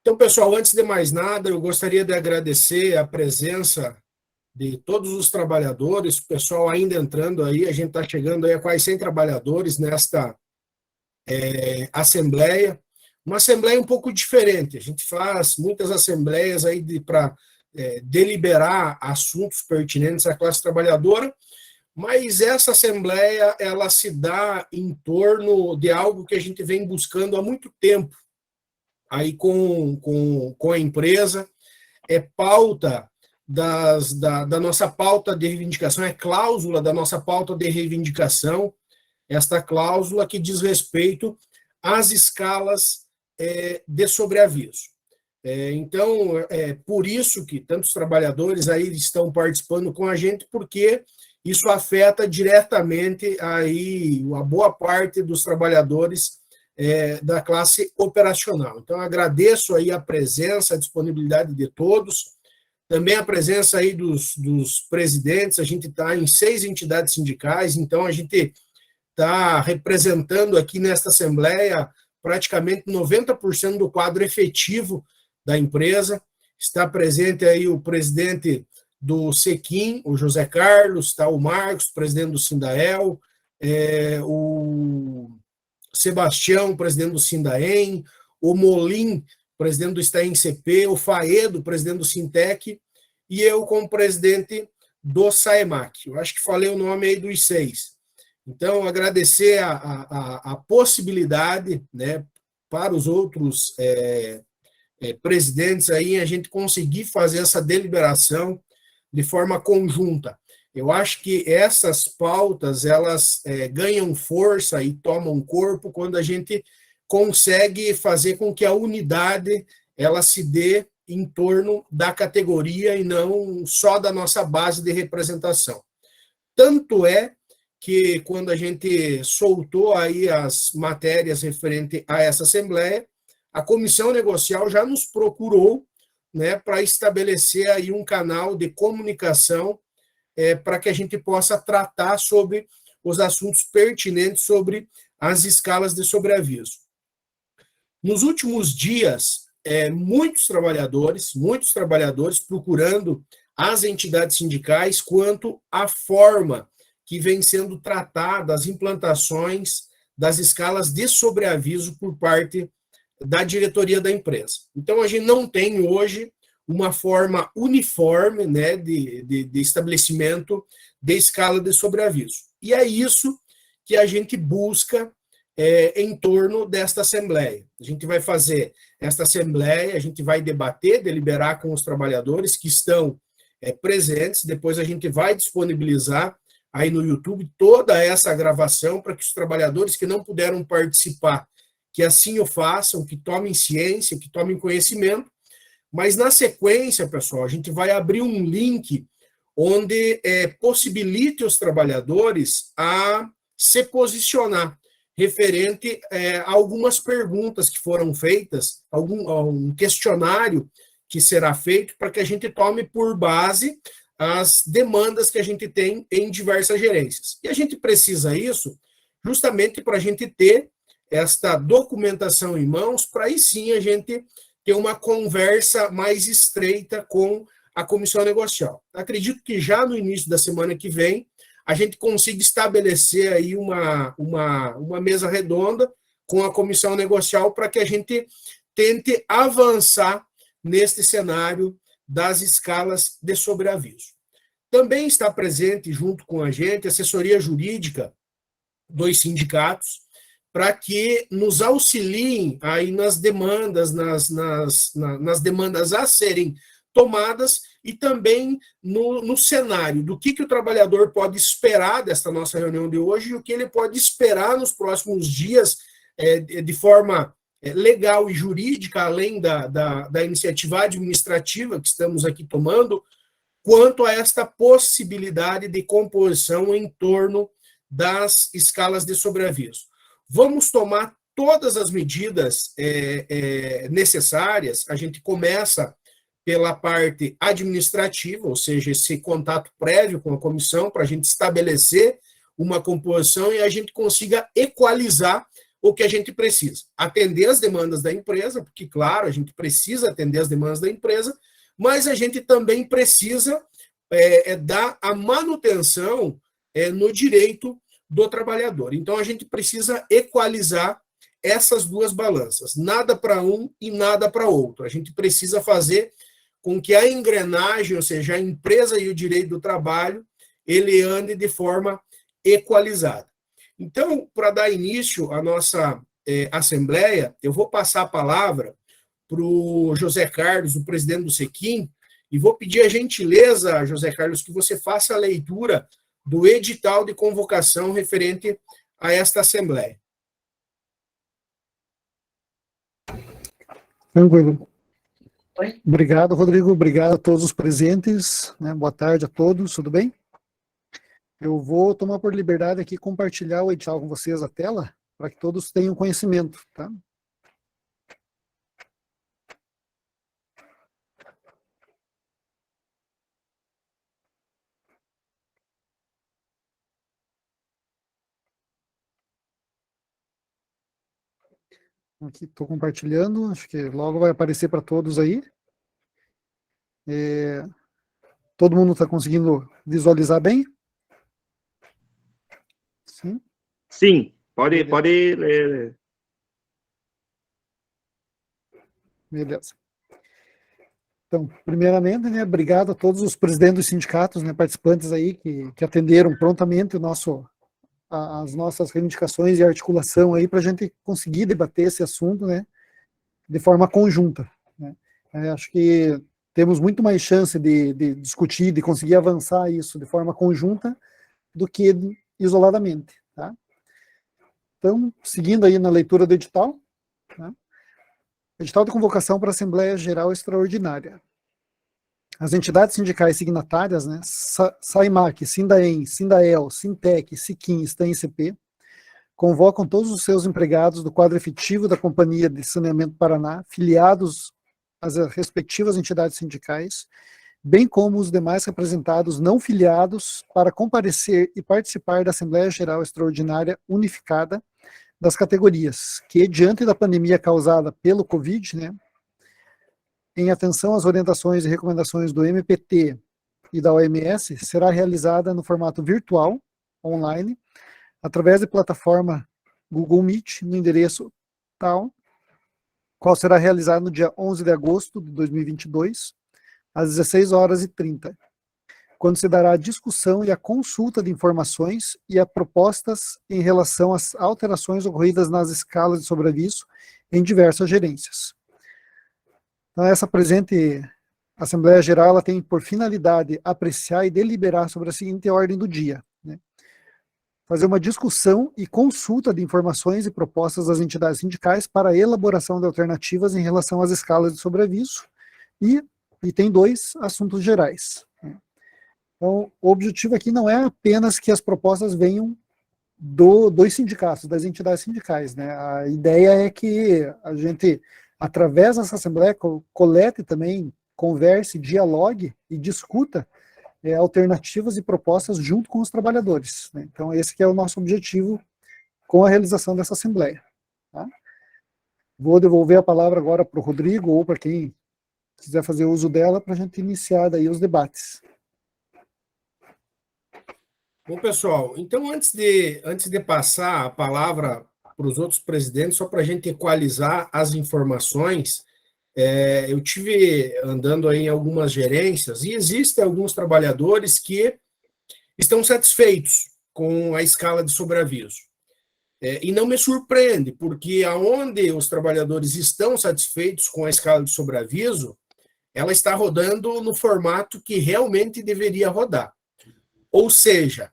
Então, pessoal, antes de mais nada, eu gostaria de agradecer a presença de todos os trabalhadores, o pessoal ainda entrando aí, a gente está chegando aí a quase 100 trabalhadores nesta assembleia, uma assembleia um pouco diferente, a gente faz muitas assembleias aí para deliberar assuntos pertinentes à classe trabalhadora, mas essa assembleia, ela se dá em torno de algo que a gente vem buscando há muito tempo, aí com a empresa, é pauta da nossa pauta de reivindicação, é cláusula da nossa pauta de reivindicação, esta cláusula que diz respeito às escalas de sobreaviso. Então, é por isso que tantos trabalhadores aí estão participando com a gente, porque isso afeta diretamente aí a boa parte dos trabalhadores da classe operacional. Então, agradeço aí a presença, a disponibilidade de todos, também a presença aí dos presidentes, a gente está em 6 entidades sindicais, então a gente está representando aqui nesta Assembleia praticamente 90% do quadro efetivo da empresa. Está presente aí o presidente do Sequim, o José Carlos, está o Marcos, presidente do Sindael, o Sebastião, presidente do Sindaem, o Molim, presidente do Estaem-CP, o Faedo, presidente do Sintec, e eu como presidente do SAEMAC. Eu acho que falei o nome aí dos 6. Então, agradecer a possibilidade, né, para os outros presidentes aí, a gente conseguir fazer essa deliberação de forma conjunta. Eu acho que essas pautas, elas ganham força e tomam corpo quando a gente consegue fazer com que a unidade ela se dê em torno da categoria e não só da nossa base de representação. Tanto é que quando a gente soltou aí as matérias referente a essa assembleia, a comissão negocial já nos procurou, né, para estabelecer aí um canal de comunicação para que a gente possa tratar sobre os assuntos pertinentes sobre as escalas de sobreaviso. Nos últimos dias, muitos trabalhadores procurando as entidades sindicais quanto à forma que vem sendo tratada as implantações das escalas de sobreaviso por parte da diretoria da empresa. Então, a gente não tem hoje uma forma uniforme, né, de estabelecimento de escala de sobreaviso. E é isso que a gente busca em torno desta assembleia. A gente vai fazer esta assembleia, a gente vai debater, deliberar com os trabalhadores que estão presentes, depois a gente vai disponibilizar aí no YouTube toda essa gravação para que os trabalhadores que não puderam participar, que assim o façam, que tomem ciência, que tomem conhecimento. Mas, na sequência, pessoal, a gente vai abrir um link onde possibilite os trabalhadores a se posicionar referente a algumas perguntas que foram feitas, um questionário que será feito para que a gente tome por base as demandas que a gente tem em diversas gerências. E a gente precisa isso justamente para a gente ter esta documentação em mãos, para aí sim a gente ter uma conversa mais estreita com a comissão negocial. Acredito que já no início da semana que vem, a gente consiga estabelecer aí uma mesa redonda com a comissão negocial para que a gente tente avançar neste cenário das escalas de sobreaviso. Também está presente, junto com a gente, a assessoria jurídica dos sindicatos, para que nos auxiliem aí nas demandas, nas demandas a serem tomadas e também no cenário do que o trabalhador pode esperar desta nossa reunião de hoje e o que ele pode esperar nos próximos dias de forma legal e jurídica, além da iniciativa administrativa que estamos aqui tomando, quanto a esta possibilidade de composição em torno das escalas de sobreaviso. Vamos tomar todas as medidas necessárias. A gente começa pela parte administrativa, ou seja, esse contato prévio com a comissão, para a gente estabelecer uma composição e a gente consiga equalizar o que a gente precisa? Atender as demandas da empresa, porque, claro, a gente precisa atender as demandas da empresa, mas a gente também precisa dar a manutenção no direito do trabalhador. Então, a gente precisa equalizar essas duas balanças, nada para um e nada para outro. A gente precisa fazer com que a engrenagem, ou seja, a empresa e o direito do trabalho, ele ande de forma equalizada. Então, para dar início à nossa assembleia, eu vou passar a palavra para o José Carlos, o presidente do Sequim, e vou pedir a gentileza, José Carlos, que você faça a leitura do edital de convocação referente a esta assembleia. Tranquilo. Obrigado, Rodrigo. Obrigado a todos os presentes. Né? Boa tarde a todos, tudo bem? Eu vou tomar por liberdade aqui compartilhar o edital com vocês a tela, para que todos tenham conhecimento, tá? Aqui estou compartilhando, acho que logo vai aparecer para todos aí. Todo mundo está conseguindo visualizar bem? Sim? Sim, pode ler. Beleza. Então, primeiramente, né, obrigado a todos os presidentes dos sindicatos, né, participantes aí que atenderam prontamente as nossas reivindicações e articulação aí para a gente conseguir debater esse assunto, né, de forma conjunta. Né. Acho que temos muito mais chance de discutir, de conseguir avançar isso de forma conjunta do que isoladamente. Tá? Então, seguindo aí na leitura do edital, né, edital de convocação para a Assembleia Geral Extraordinária. As entidades sindicais signatárias, né, SAIMAC, Sindaem, Sindael, Sintec, Siquim, STAM-CP, convocam todos os seus empregados do quadro efetivo da Companhia de Saneamento Paraná, filiados às respectivas entidades sindicais, bem como os demais representados não filiados, para comparecer e participar da Assembleia Geral Extraordinária Unificada das categorias, que, diante da pandemia causada pelo Covid, né, em atenção às orientações e recomendações do MPT e da OMS, será realizada no formato virtual, online, através de plataforma Google Meet, no endereço tal, qual será realizado no dia 11 de agosto de 2022, às 16h30, quando se dará a discussão e a consulta de informações e a propostas em relação às alterações ocorridas nas escalas de sobreaviso em diversas gerências. Então, essa presente Assembleia Geral ela tem por finalidade apreciar e deliberar sobre a seguinte ordem do dia. Né? Fazer uma discussão e consulta de informações e propostas das entidades sindicais para a elaboração de alternativas em relação às escalas de sobreaviso e tem 2 assuntos gerais. Então, o objetivo aqui não é apenas que as propostas venham dos sindicatos, das entidades sindicais. Né? A ideia é que a gente, através dessa Assembleia, colete também, converse, dialogue e discuta alternativas e propostas junto com os trabalhadores. Né? Então, esse que é o nosso objetivo com a realização dessa Assembleia. Tá? Vou devolver a palavra agora para o Rodrigo, ou para quem quiser fazer uso dela, para a gente iniciar daí os debates. Bom, pessoal, então antes de passar a palavra para os outros presidentes, só para a gente equalizar as informações, eu tive andando aí em algumas gerências e existem alguns trabalhadores que estão satisfeitos com a escala de sobreaviso. E não me surpreende, porque aonde os trabalhadores estão satisfeitos com a escala de sobreaviso, ela está rodando no formato que realmente deveria rodar. Ou seja,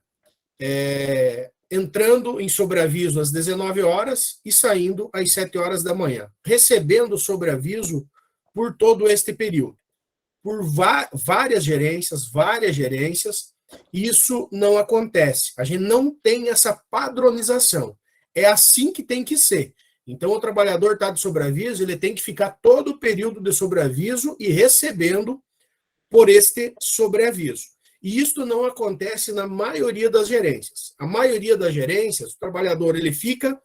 entrando em sobreaviso às 19 horas e saindo às 7 horas da manhã, recebendo sobreaviso por todo este período. Por várias gerências, isso não acontece. A gente não tem essa padronização. É assim que tem que ser. Então, o trabalhador está de sobreaviso, ele tem que ficar todo o período de sobreaviso e recebendo por este sobreaviso. E isso não acontece na maioria das gerências. A maioria das gerências, o trabalhador ele fica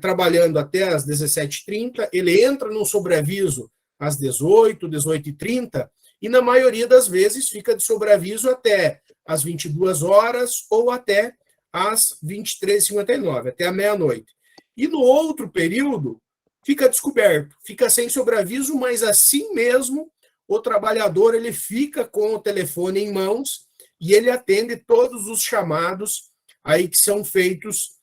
trabalhando até às 17h30, ele entra no sobreaviso às 18, 18h30, e na maioria das vezes fica de sobreaviso até às 22 horas ou até às 23h59, até a meia-noite. E no outro período, fica descoberto, fica sem sobreaviso, mas assim mesmo o trabalhador ele fica com o telefone em mãos e ele atende todos os chamados aí que são feitos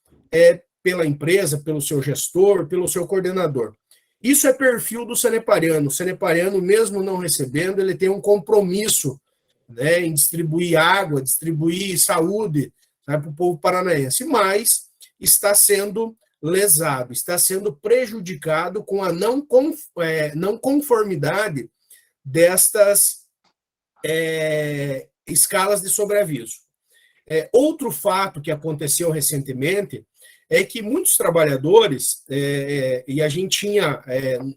pela empresa, pelo seu gestor, pelo seu coordenador. Isso é perfil do sanepariano. O sanepariano, mesmo não recebendo, ele tem um compromisso, né, em distribuir água, distribuir saúde, né, para o povo paranaense, mas está sendo lesado, está sendo prejudicado com a não conformidade destas escalas de sobreaviso. Outro fato que aconteceu recentemente é que muitos trabalhadores, e a gente tinha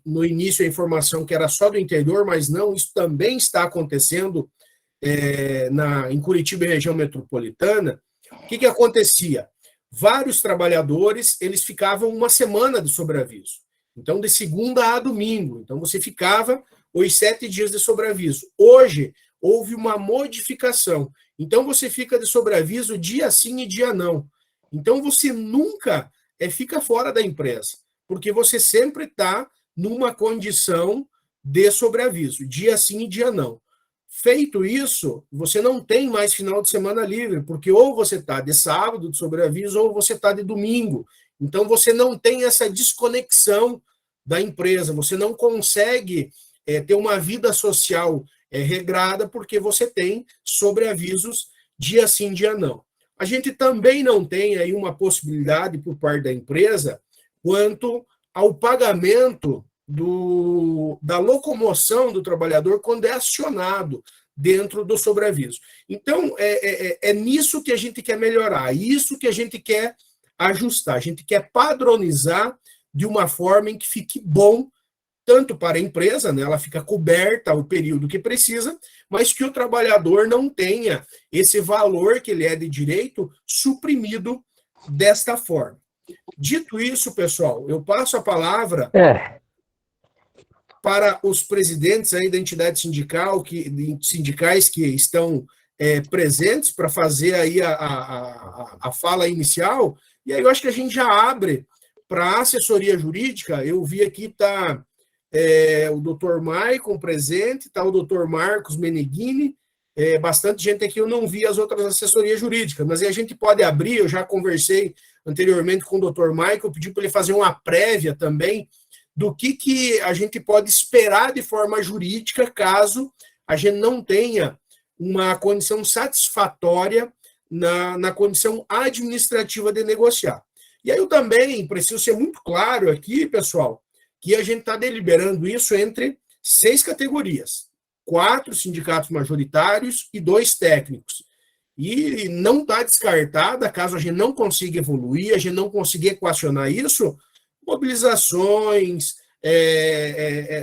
no início a informação que era só do interior, mas não, isso também está acontecendo em Curitiba e região metropolitana. O que acontecia? Vários trabalhadores, eles ficavam uma semana de sobreaviso. Então, de segunda a domingo. Então, você ficava os 7 dias de sobreaviso. Hoje, houve uma modificação. Então, você fica de sobreaviso dia sim e dia não. Então, você nunca fica fora da empresa, porque você sempre está numa condição de sobreaviso, dia sim e dia não. Feito isso, você não tem mais final de semana livre, porque ou você está de sábado de sobreaviso ou você está de domingo. Então, você não tem essa desconexão da empresa, você não consegue ter uma vida social regrada, porque você tem sobreavisos dia sim, dia não. A gente também não tem aí uma possibilidade por parte da empresa quanto ao pagamento da locomoção do trabalhador quando é acionado dentro do sobreaviso. Então, é nisso que a gente quer melhorar, isso que a gente quer ajustar, a gente quer padronizar de uma forma em que fique bom, tanto para a empresa, né, ela fica coberta o período que precisa, mas que o trabalhador não tenha esse valor que ele é de direito suprimido desta forma. Dito isso, pessoal, eu passo a palavra para os presidentes aí da entidade sindical, sindicais que estão presentes para fazer aí a fala inicial, e aí eu acho que a gente já abre para a assessoria jurídica. Eu vi aqui está o doutor Maicon presente, está o doutor Marcos Meneghini, bastante gente aqui, eu não vi as outras assessorias jurídicas, mas aí a gente pode abrir, eu já conversei anteriormente com o doutor Maicon, pedi para ele fazer uma prévia também do que a gente pode esperar de forma jurídica caso a gente não tenha uma condição satisfatória na condição administrativa de negociar. E aí eu também preciso ser muito claro aqui, pessoal, que a gente está deliberando isso entre 6 categorias, 4 sindicatos majoritários e 2 técnicos. E não está descartada, caso a gente não consiga evoluir, a gente não consiga equacionar isso, mobilizações,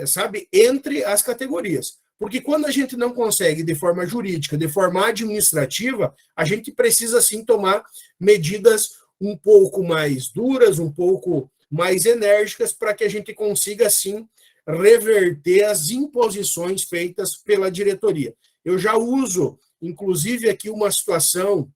sabe, entre as categorias. Porque quando a gente não consegue de forma jurídica, de forma administrativa, a gente precisa, sim, tomar medidas um pouco mais duras, um pouco mais enérgicas, para que a gente consiga, sim, reverter as imposições feitas pela diretoria. Eu já uso, inclusive, aqui uma situação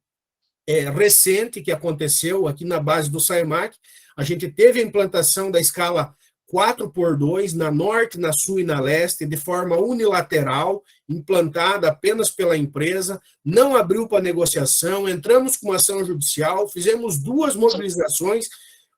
recente que aconteceu aqui na base do SAEMAC. A gente teve a implantação da escala 4x2 na norte, na sul e na leste, de forma unilateral, implantada apenas pela empresa, não abriu para negociação, entramos com uma ação judicial, fizemos 2 mobilizações,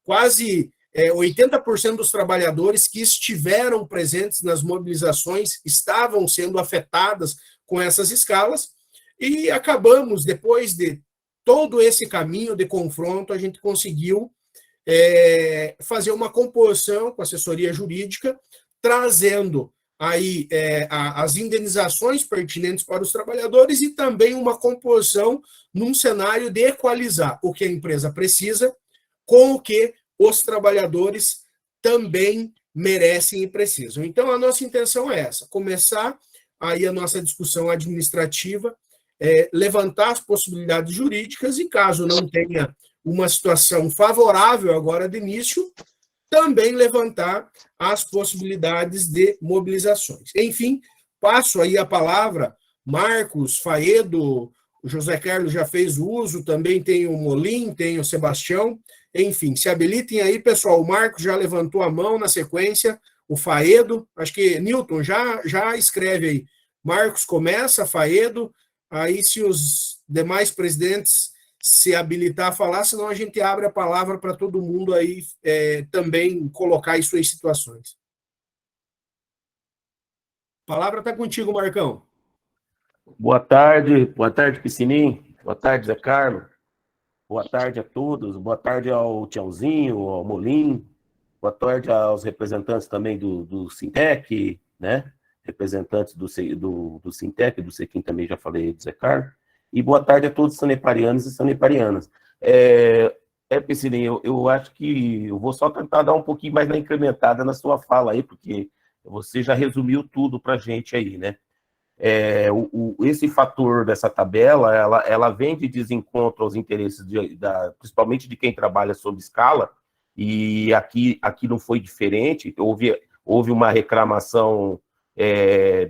quase 80% dos trabalhadores que estiveram presentes nas mobilizações estavam sendo afetadas com essas escalas, e acabamos, depois de todo esse caminho de confronto, a gente conseguiu fazer uma composição com a assessoria jurídica, trazendo aí as indenizações pertinentes para os trabalhadores e também uma composição num cenário de equalizar o que a empresa precisa com o que os trabalhadores também merecem e precisam. Então, a nossa intenção é essa, começar aí a nossa discussão administrativa, levantar as possibilidades jurídicas e, caso não tenha uma situação favorável agora de início, também levantar as possibilidades de mobilizações. Enfim, passo aí a palavra, Marcos, Faedo, o José Carlos já fez o uso, também tem o Molim, tem o Sebastião, enfim, se habilitem aí, pessoal, o Marcos já levantou a mão na sequência, o Faedo, acho que Newton já escreve aí, Marcos começa, Faedo, aí se os demais presidentes se habilitar a falar, senão a gente abre a palavra para todo mundo aí também colocar em suas situações. A palavra está contigo, Marcão. Boa tarde, Piscinim, boa tarde, Zé Carlos, boa tarde a todos, boa tarde ao Tiãozinho, ao Molim, boa tarde aos representantes também do Sintec, né? Representantes do Sintec, do Sequim também já falei do Zé Carlos, e boa tarde a todos os saneparianos e saneparianas. Piscinim, eu acho que eu vou só tentar dar um pouquinho mais na incrementada na sua fala aí, porque você já resumiu tudo para a gente aí, né? Esse fator dessa tabela, ela vem de desencontro aos interesses, principalmente de quem trabalha sob escala, e aqui não foi diferente, houve uma reclamação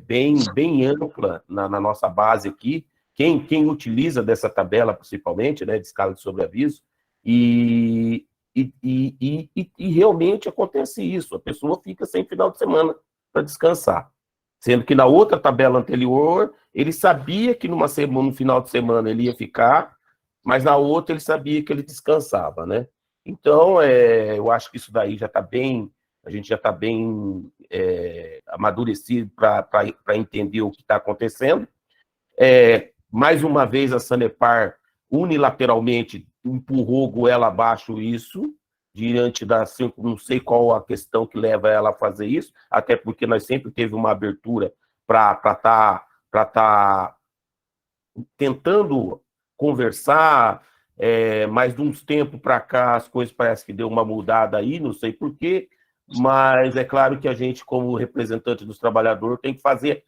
bem ampla na nossa base aqui, quem utiliza dessa tabela, principalmente, né, de escala de sobreaviso, e realmente acontece isso, a pessoa fica sem final de semana para descansar. Sendo que na outra tabela anterior, ele sabia que no final de semana ele ia ficar, mas na outra ele sabia que ele descansava, né? Então, eu acho que isso daí já está bem, a gente já está bem amadurecido para entender o que está acontecendo. Mais uma vez, a Sanepar unilateralmente empurrou goela abaixo isso, diante não sei qual a questão que leva ela a fazer isso, até porque nós sempre teve uma abertura para tá tentando conversar, mas de uns tempos para cá as coisas parece que deu uma mudada aí, não sei porquê, mas é claro que a gente, como representante dos trabalhadores, tem que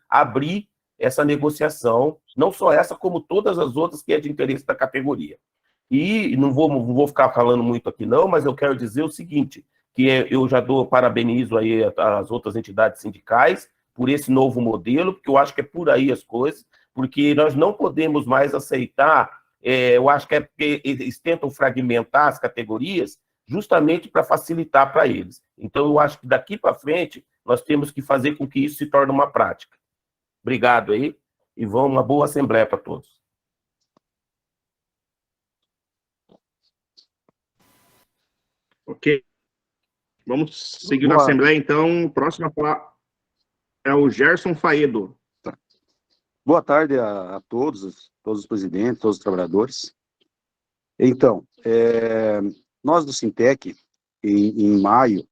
abrir essa negociação, não só essa, como todas as outras que é de interesse da categoria. E não vou ficar falando muito aqui não, mas eu quero dizer o seguinte, que eu já parabenizo aí as outras entidades sindicais por esse novo modelo, porque eu acho que é por aí as coisas, porque nós não podemos mais aceitar, eu acho que é porque eles tentam fragmentar as categorias justamente para facilitar para eles. Então, eu acho que daqui para frente nós temos que fazer com que isso se torne uma prática. Obrigado aí, e uma boa assembleia para todos. Ok. Vamos seguir na Assembleia, então. Próxima palavra é o Gerson Faedo. Tá. Boa tarde a todos os presidentes, todos os trabalhadores. Então, nós do Sintec, em maio,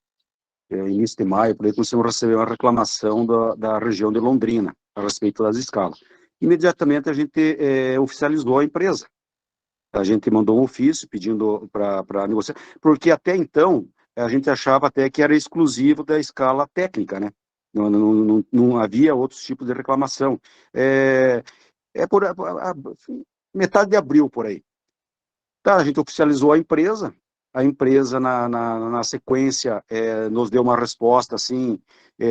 início de maio, por aí, começamos a receber uma reclamação da região de Londrina, a respeito das escalas. Imediatamente a gente oficializou a empresa. A gente mandou um ofício pedindo para negociar, porque até então a gente achava até que era exclusivo da escala técnica, né? Não havia outros tipos de reclamação. Por metade de abril, por aí. Tá, a gente oficializou a empresa na sequência nos deu uma resposta assim,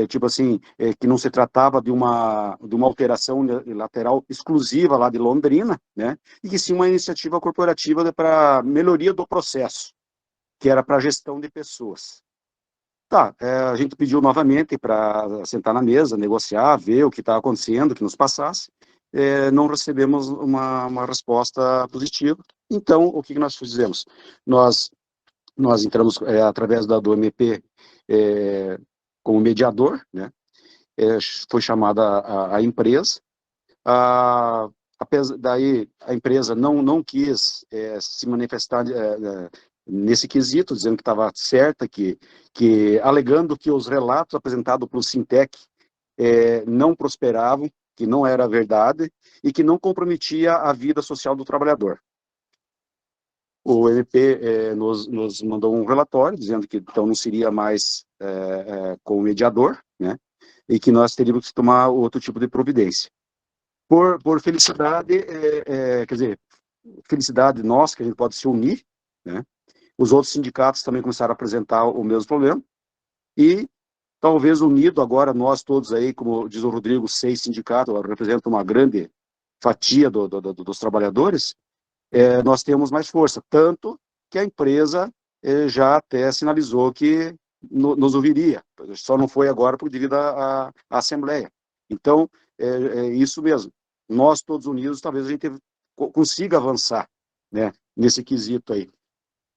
tipo assim, que não se tratava de uma alteração lateral exclusiva lá de Londrina, né, e que sim uma iniciativa corporativa para melhoria do processo, que era para gestão de pessoas. Tá, a gente pediu novamente para sentar na mesa, negociar, ver o que está acontecendo, que nos passasse. Não recebemos uma resposta positiva. Então, o que nós fizemos? Nós entramos através do MP como mediador, né? Foi chamada a empresa. Daí a empresa não quis se manifestar nesse quesito, dizendo que estava certa, alegando que os relatos apresentados pelo Sintec não prosperavam, que não era verdade e que não comprometia a vida social do trabalhador. O MP nos mandou um relatório dizendo que então não seria mais como mediador, né, e que nós teríamos que tomar outro tipo de providência. Por felicidade, quer dizer, felicidade nossa, que a gente pode se unir, né? Os outros sindicatos também começaram a apresentar o mesmo problema, e talvez unido agora, nós todos aí, como diz o Rodrigo, 6 sindicatos, representam uma grande fatia dos trabalhadores, nós temos mais força, tanto que a empresa já até sinalizou que nos ouviria, só não foi agora devido à Assembleia. Então, é isso mesmo, nós todos unidos, talvez a gente consiga avançar, né, nesse quesito aí.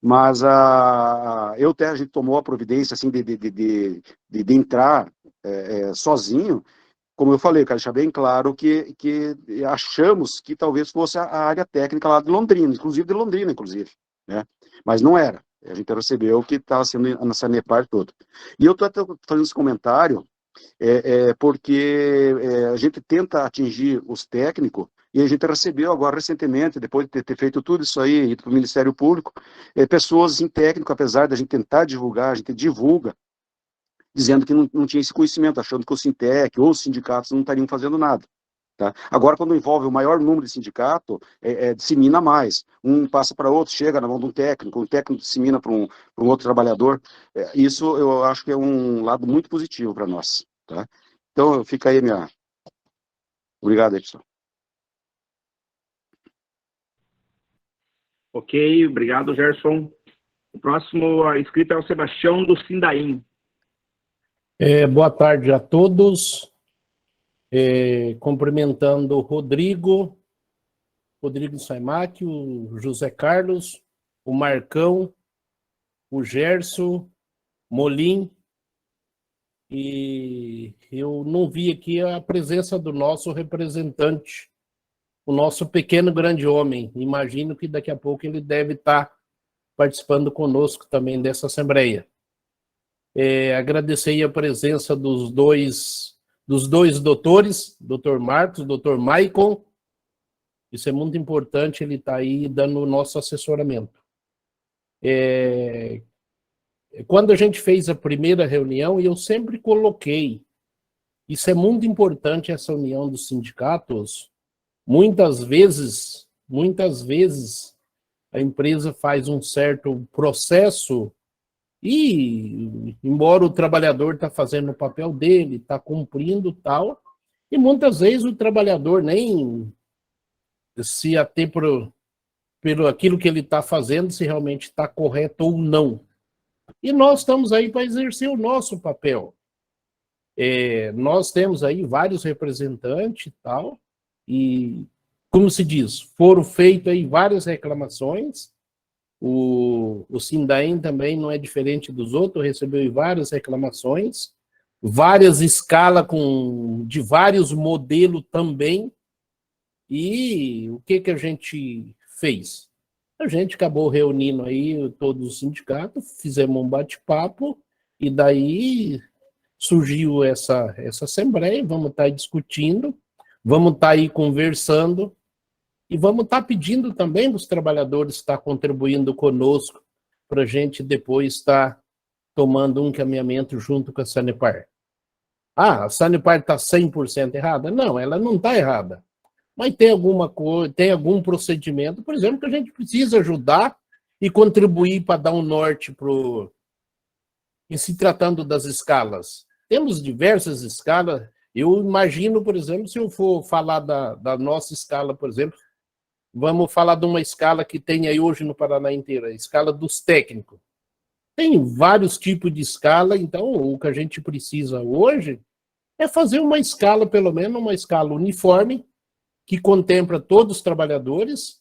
Mas a gente tomou a providência assim, de entrar sozinho. Como eu falei, quero deixar bem claro que achamos que talvez fosse a área técnica lá de Londrina, inclusive, né? Mas não era. A gente percebeu que estava sendo a Sanepar toda. E eu estou fazendo esse comentário porque a gente tenta atingir os técnicos, e a gente recebeu agora recentemente, depois de ter feito tudo isso aí, ido para o Ministério Público, pessoas em técnico, apesar da gente tentar divulgar, a gente divulga, dizendo que não tinha esse conhecimento, achando que o Sintec ou os sindicatos não estariam fazendo nada. Tá? Agora, quando envolve o maior número de sindicato, dissemina mais. Um passa para outro, chega na mão de um técnico dissemina para um outro trabalhador. Isso eu acho que é um lado muito positivo para nós. Tá? Então, fica aí minha... Obrigado aí, pessoal. Ok, obrigado, Gerson. O próximo inscrito é o Sebastião do Sindaim. Boa tarde a todos. Cumprimentando o Rodrigo Saimac, o José Carlos, o Marcão, o Gerson, Molim, e eu não vi aqui a presença do nosso representante, o nosso pequeno grande homem. Imagino que daqui a pouco ele deve estar participando conosco também dessa assembleia. Agradecer a presença dos dois doutores, Dr. Marcos, Dr. Maicon. Isso é muito importante, ele está aí dando o nosso assessoramento. Quando a gente fez a primeira reunião, eu sempre coloquei, isso é muito importante, essa união dos sindicatos. Muitas vezes, a empresa faz um certo processo e, embora o trabalhador está fazendo o papel dele, está cumprindo tal, e muitas vezes o trabalhador nem se atém pelo aquilo que ele está fazendo, se realmente está correto ou não. E nós estamos aí para exercer o nosso papel. Nós temos aí vários representantes e tal, e, como se diz, foram feitas aí várias reclamações. O Sindaim também não é diferente dos outros, recebeu várias reclamações, várias escalas de vários modelos também. E o que a gente fez? A gente acabou reunindo aí todos os sindicatos, fizemos um bate-papo, e daí surgiu essa assembleia, vamos estar aí discutindo, vamos estar aí conversando, e vamos estar pedindo também dos trabalhadores estar contribuindo conosco, para a gente depois estar tomando um encaminhamento junto com a Sanepar. A Sanepar está 100% errada? Não, ela não está errada. Mas tem alguma coisa, tem algum procedimento, por exemplo, que a gente precisa ajudar e contribuir para dar um norte em se tratando das escalas. Temos diversas escalas. Eu imagino, por exemplo, se eu for falar da nossa escala, por exemplo, vamos falar de uma escala que tem aí hoje no Paraná inteiro, a escala dos técnicos. Tem vários tipos de escala, então o que a gente precisa hoje é fazer uma escala, pelo menos uma escala uniforme, que contempla todos os trabalhadores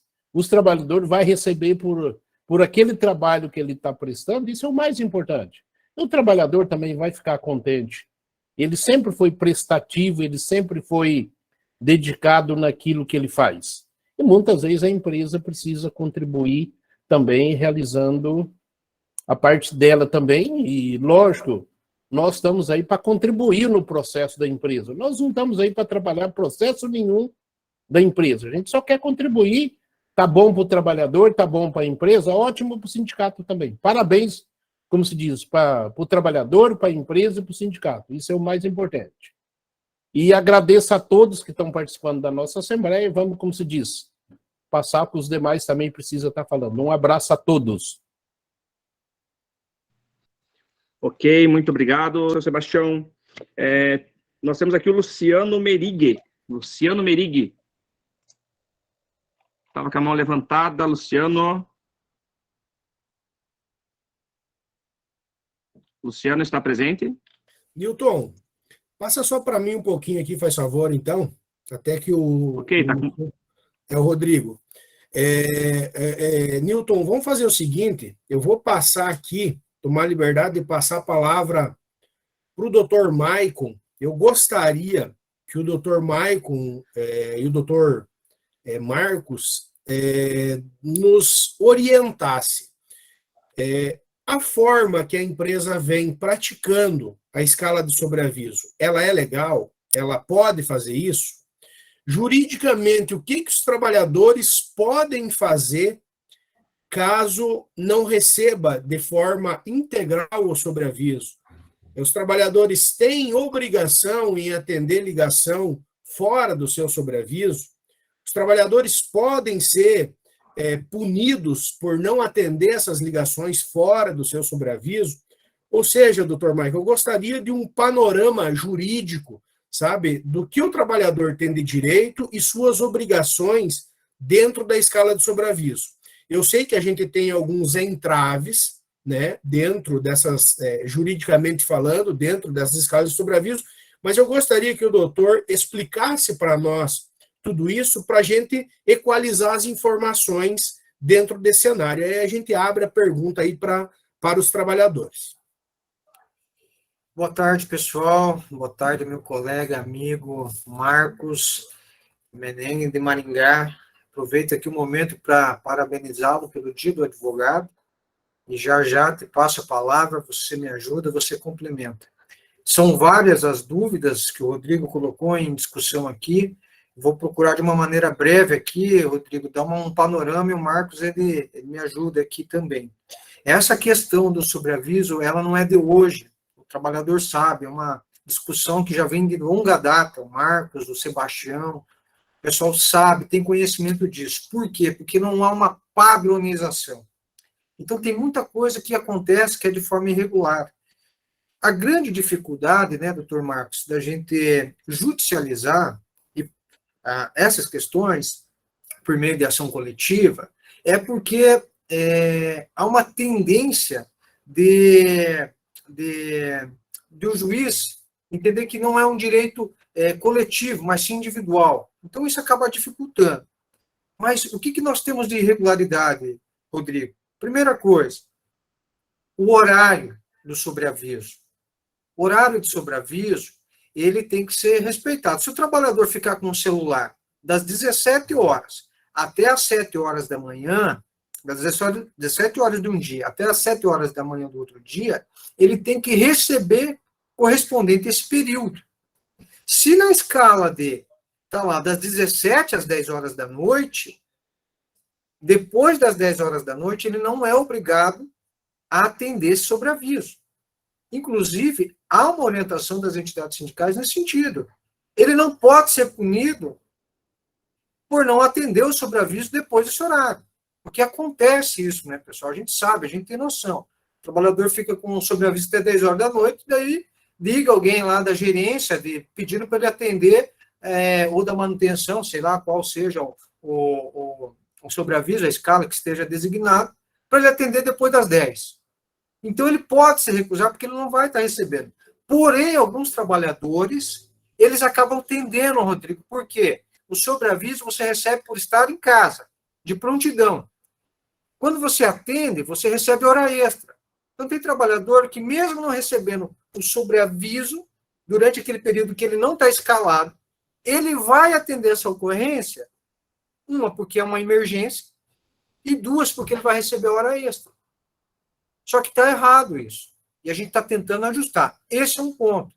vai receber por aquele trabalho que ele está prestando, isso é o mais importante. O trabalhador também vai ficar contente. Ele sempre foi prestativo, ele sempre foi dedicado naquilo que ele faz. E muitas vezes a empresa precisa contribuir também, realizando a parte dela também, e lógico, nós estamos aí para contribuir no processo da empresa. Nós não estamos aí para trabalhar processo nenhum da empresa. A gente só quer contribuir, tá bom para o trabalhador, tá bom para a empresa, ótimo para o sindicato também. Parabéns, como se diz, para o trabalhador, para a empresa e para o sindicato. Isso é o mais importante. E agradeço a todos que estão participando da nossa assembleia. Vamos, como se diz, passar para os demais também precisa estar falando. Um abraço a todos. Ok, muito obrigado, seu Sebastião. Nós temos aqui o Luciano Merig. Luciano Merig. Estava com a mão levantada, Luciano. Luciano está presente? Newton, passa só para mim um pouquinho aqui, faz favor, então, até que Ok, tá com... É o Rodrigo. Newton, vamos fazer o seguinte, eu vou passar aqui, tomar liberdade de passar a palavra para o doutor Maicon. Eu gostaria que o doutor Maicon e o doutor Marcos nos orientasse. A forma que a empresa vem praticando a escala de sobreaviso, ela é legal? Ela pode fazer isso? Juridicamente, o que os trabalhadores podem fazer caso não receba de forma integral o sobreaviso? Os trabalhadores têm obrigação em atender ligação fora do seu sobreaviso? Os trabalhadores podem ser punidos por não atender essas ligações fora do seu sobreaviso? Ou seja, doutor Michael, eu gostaria de um panorama jurídico, sabe, do que o trabalhador tem de direito e suas obrigações dentro da escala de sobreaviso. Eu sei que a gente tem alguns entraves, né, dentro dessas, juridicamente falando, dentro dessas escalas de sobreaviso, mas eu gostaria que o doutor explicasse para nós tudo isso para a gente equalizar as informações dentro desse cenário. Aí a gente abre a pergunta aí para os trabalhadores. Boa tarde, pessoal. Boa tarde, meu colega, amigo Marcos Menengue de Maringá. Aproveito aqui o momento para parabenizá-lo pelo Dia do Advogado e já te passo a palavra, você me ajuda, você complementa. São várias as dúvidas que o Rodrigo colocou em discussão aqui. Vou procurar de uma maneira breve aqui, Rodrigo, dar um panorama e o Marcos ele me ajuda aqui também. Essa questão do sobreaviso, ela não é de hoje. O trabalhador sabe, é uma discussão que já vem de longa data. O Marcos, o Sebastião, o pessoal sabe, tem conhecimento disso. Por quê? Porque não há uma padronização. Então, tem muita coisa que acontece que é de forma irregular. A grande dificuldade, né, doutor Marcos, da gente judicializar essas questões por meio de ação coletiva é porque há uma tendência de o juiz entender que não é um direito coletivo, mas sim individual. Então, isso acaba dificultando. Mas o que nós temos de irregularidade, Rodrigo? Primeira coisa, o horário do sobreaviso. O horário de sobreaviso, ele tem que ser respeitado. Se o trabalhador ficar com o celular das 17 horas até as 7 horas da manhã, das 17 horas de um dia até as 7 horas da manhã do outro dia, ele tem que receber correspondente esse período. Se na escala tá lá das 17 às 10 horas da noite, depois das 10 horas da noite, ele não é obrigado a atender esse sobreaviso. Inclusive, há uma orientação das entidades sindicais nesse sentido. Ele não pode ser punido por não atender o sobreaviso depois desse horário. Porque acontece isso, né, pessoal? A gente sabe, a gente tem noção. O trabalhador fica com o sobreaviso até 10 horas da noite, daí liga alguém lá da gerência pedindo para ele atender, ou da manutenção, sei lá qual seja o sobreaviso, a escala que esteja designado, para ele atender depois das 10. Então, ele pode se recusar porque ele não vai estar recebendo. Porém, alguns trabalhadores, eles acabam tendendo, Rodrigo. Por quê? O sobreaviso você recebe por estar em casa, de prontidão. Quando você atende, você recebe hora extra. Então, tem trabalhador que, mesmo não recebendo o sobreaviso, durante aquele período que ele não está escalado, ele vai atender essa ocorrência, uma, porque é uma emergência, e duas, porque ele vai receber hora extra. Só que está errado isso. E a gente está tentando ajustar. Esse é um ponto.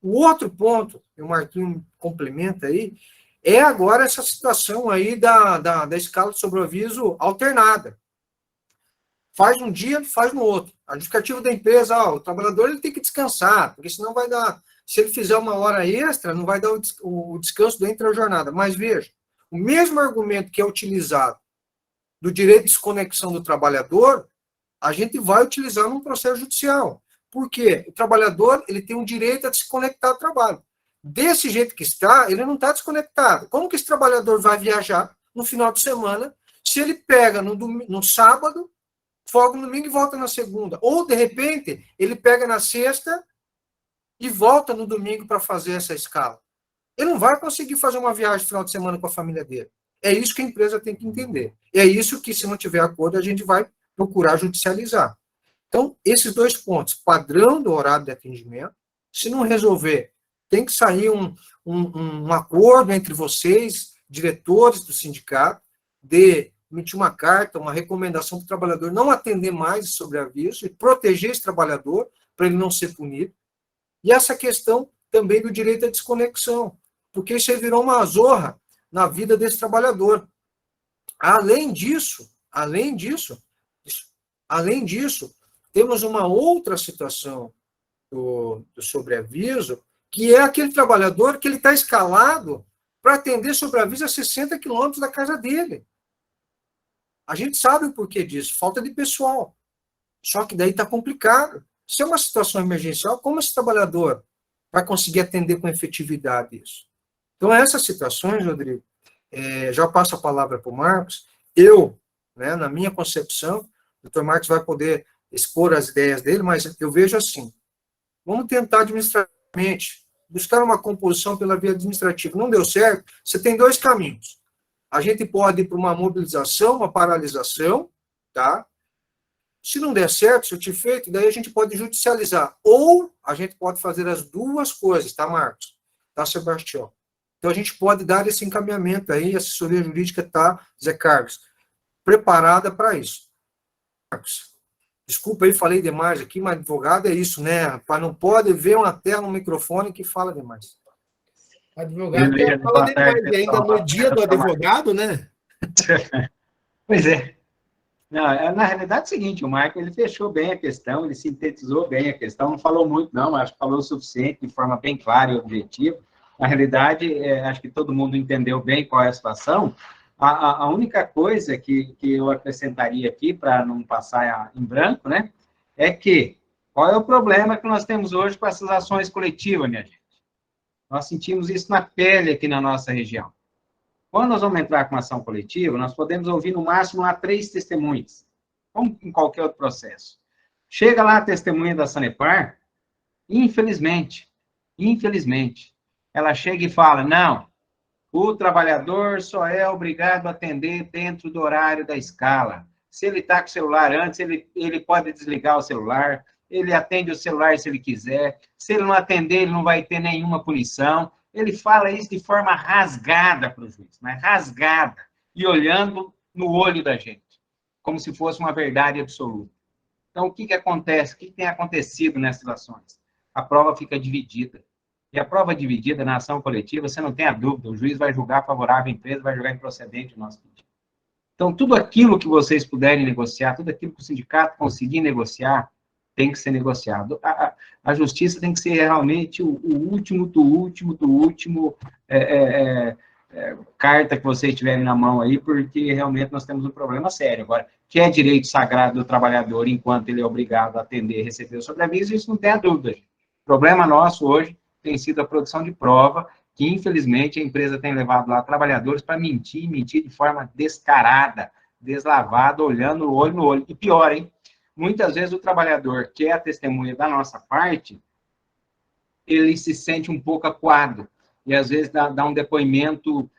O outro ponto, e o Marquinhos complementa aí, é agora essa situação aí da escala de sobreaviso alternada. Faz um dia, faz no outro. A justificativa da empresa, o trabalhador ele tem que descansar, porque senão vai dar... Se ele fizer uma hora extra, não vai dar o descanso dentro da jornada. Mas veja, o mesmo argumento que é utilizado do direito de desconexão do trabalhador, a gente vai utilizar num processo judicial. Por quê? O trabalhador ele tem um direito a desconectar do trabalho. Desse jeito que está, ele não está desconectado. Como que esse trabalhador vai viajar no final de semana se ele pega no sábado, folga no domingo e volta na segunda? Ou, de repente, ele pega na sexta e volta no domingo para fazer essa escala. Ele não vai conseguir fazer uma viagem no final de semana com a família dele. É isso que a empresa tem que entender. E é isso que, se não tiver acordo, a gente vai procurar judicializar. Então, esses 2 pontos, padrão do horário de atendimento, se não resolver, tem que sair um acordo entre vocês, diretores do sindicato, de emitir uma carta, uma recomendação para o trabalhador não atender mais sobre aviso e proteger esse trabalhador para ele não ser punido. E essa questão também do direito à desconexão, porque isso aí virou uma zorra na vida desse trabalhador. Além disso, temos uma outra situação do sobreaviso, que é aquele trabalhador que ele está escalado para atender sobreaviso a 60 quilômetros da casa dele. A gente sabe o porquê disso, falta de pessoal. Só que daí está complicado. Se é uma situação emergencial, como esse trabalhador vai conseguir atender com efetividade isso? Então, essas situações, Rodrigo, já passo a palavra para o Marcos. Eu, né, na minha concepção, o Dr. Marcos vai poder expor as ideias dele, mas eu vejo assim, vamos tentar administrativamente, buscar uma composição pela via administrativa. Não deu certo, você tem 2 caminhos. A gente pode ir para uma mobilização, uma paralisação, tá? Se não der certo, se eu tiver feito, daí a gente pode judicializar. Ou a gente pode fazer as 2 coisas, tá, Marcos? Tá, Sebastião? Então a gente pode dar esse encaminhamento aí, a assessoria jurídica tá, Zé Carlos, preparada para isso. Marcos, desculpa aí, falei demais aqui, mas advogado é isso, né? Não pode ver uma tela no microfone que fala demais. Advogado fala demais, e ainda no dia do advogado, né? Pois é. Não, na realidade é o seguinte, o Marco ele fechou bem a questão, ele sintetizou bem a questão, não falou muito não, acho que falou o suficiente, de forma bem clara e objetiva. Na realidade, acho que todo mundo entendeu bem qual é a situação. A única coisa que eu acrescentaria aqui, para não passar em branco, né, é que, qual é o problema que nós temos hoje com essas ações coletivas, minha gente? Nós sentimos isso na pele aqui na nossa região. Quando nós vamos entrar com ação coletiva, nós podemos ouvir no máximo lá 3 testemunhas, como em qualquer outro processo. Chega lá a testemunha da Sanepar, infelizmente, ela chega e fala, não, o trabalhador só é obrigado a atender dentro do horário da escala. Se ele está com o celular antes, ele pode desligar o celular, ele atende o celular se ele quiser, se ele não atender, ele não vai ter nenhuma punição. Ele fala isso de forma rasgada para o juiz, mas rasgada, e olhando no olho da gente, como se fosse uma verdade absoluta. Então, o que acontece? O que tem acontecido nessas ações? A prova fica dividida. E a prova dividida na ação coletiva, você não tem a dúvida, o juiz vai julgar favorável à empresa, vai julgar improcedente o nosso pedido. Então, tudo aquilo que vocês puderem negociar, tudo aquilo que o sindicato conseguir negociar, tem que ser negociado. A justiça tem que ser realmente o último do último carta que vocês tiverem na mão aí, porque realmente nós temos um problema sério. Agora, que é direito sagrado do trabalhador enquanto ele é obrigado a atender e receber o sobreaviso, isso não tem a dúvida. Gente. O problema nosso hoje tem sido a produção de prova, que infelizmente a empresa tem levado lá trabalhadores para mentir de forma descarada, deslavada, olhando no olho. E pior, hein? Muitas vezes o trabalhador, que é a testemunha da nossa parte, ele se sente um pouco acuado, e às vezes dá um depoimento,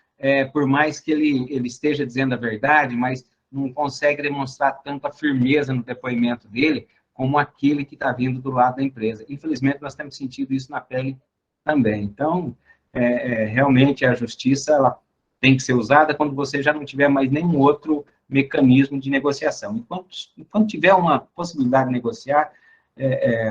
por mais que ele esteja dizendo a verdade, mas não consegue demonstrar tanta firmeza no depoimento dele, como aquele que está vindo do lado da empresa. Infelizmente, nós temos sentido isso na pele também. Então, realmente, a justiça ela tem que ser usada quando você já não tiver mais nenhum outro mecanismo de negociação. Enquanto tiver uma possibilidade de negociar,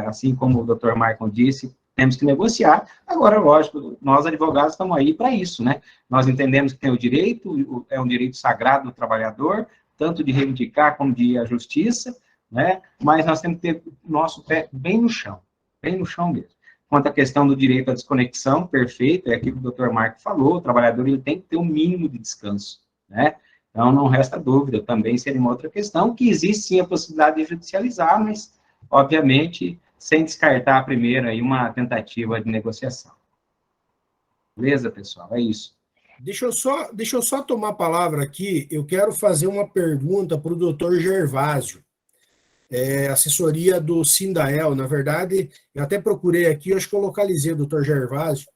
assim como o Dr. Marcon disse, temos que negociar. Agora, lógico, nós advogados estamos aí para isso, né? Nós entendemos que tem o direito, é um direito sagrado do trabalhador, tanto de reivindicar como de ir à justiça, né? Mas nós temos que ter o nosso pé bem no chão mesmo. Quanto à questão do direito à desconexão, perfeito, é aquilo que o doutor Marco falou, o trabalhador ele tem que ter um mínimo de descanso, né? Então, não resta dúvida, também seria uma outra questão, que existe sim a possibilidade de judicializar, mas, obviamente, sem descartar primeiro aí uma tentativa de negociação. Beleza, pessoal? É isso. Deixa eu só tomar a palavra aqui. Eu quero fazer uma pergunta para o doutor Gervásio, assessoria do Sindael. Na verdade, eu até procurei aqui, eu acho que eu localizei o doutor Gervásio.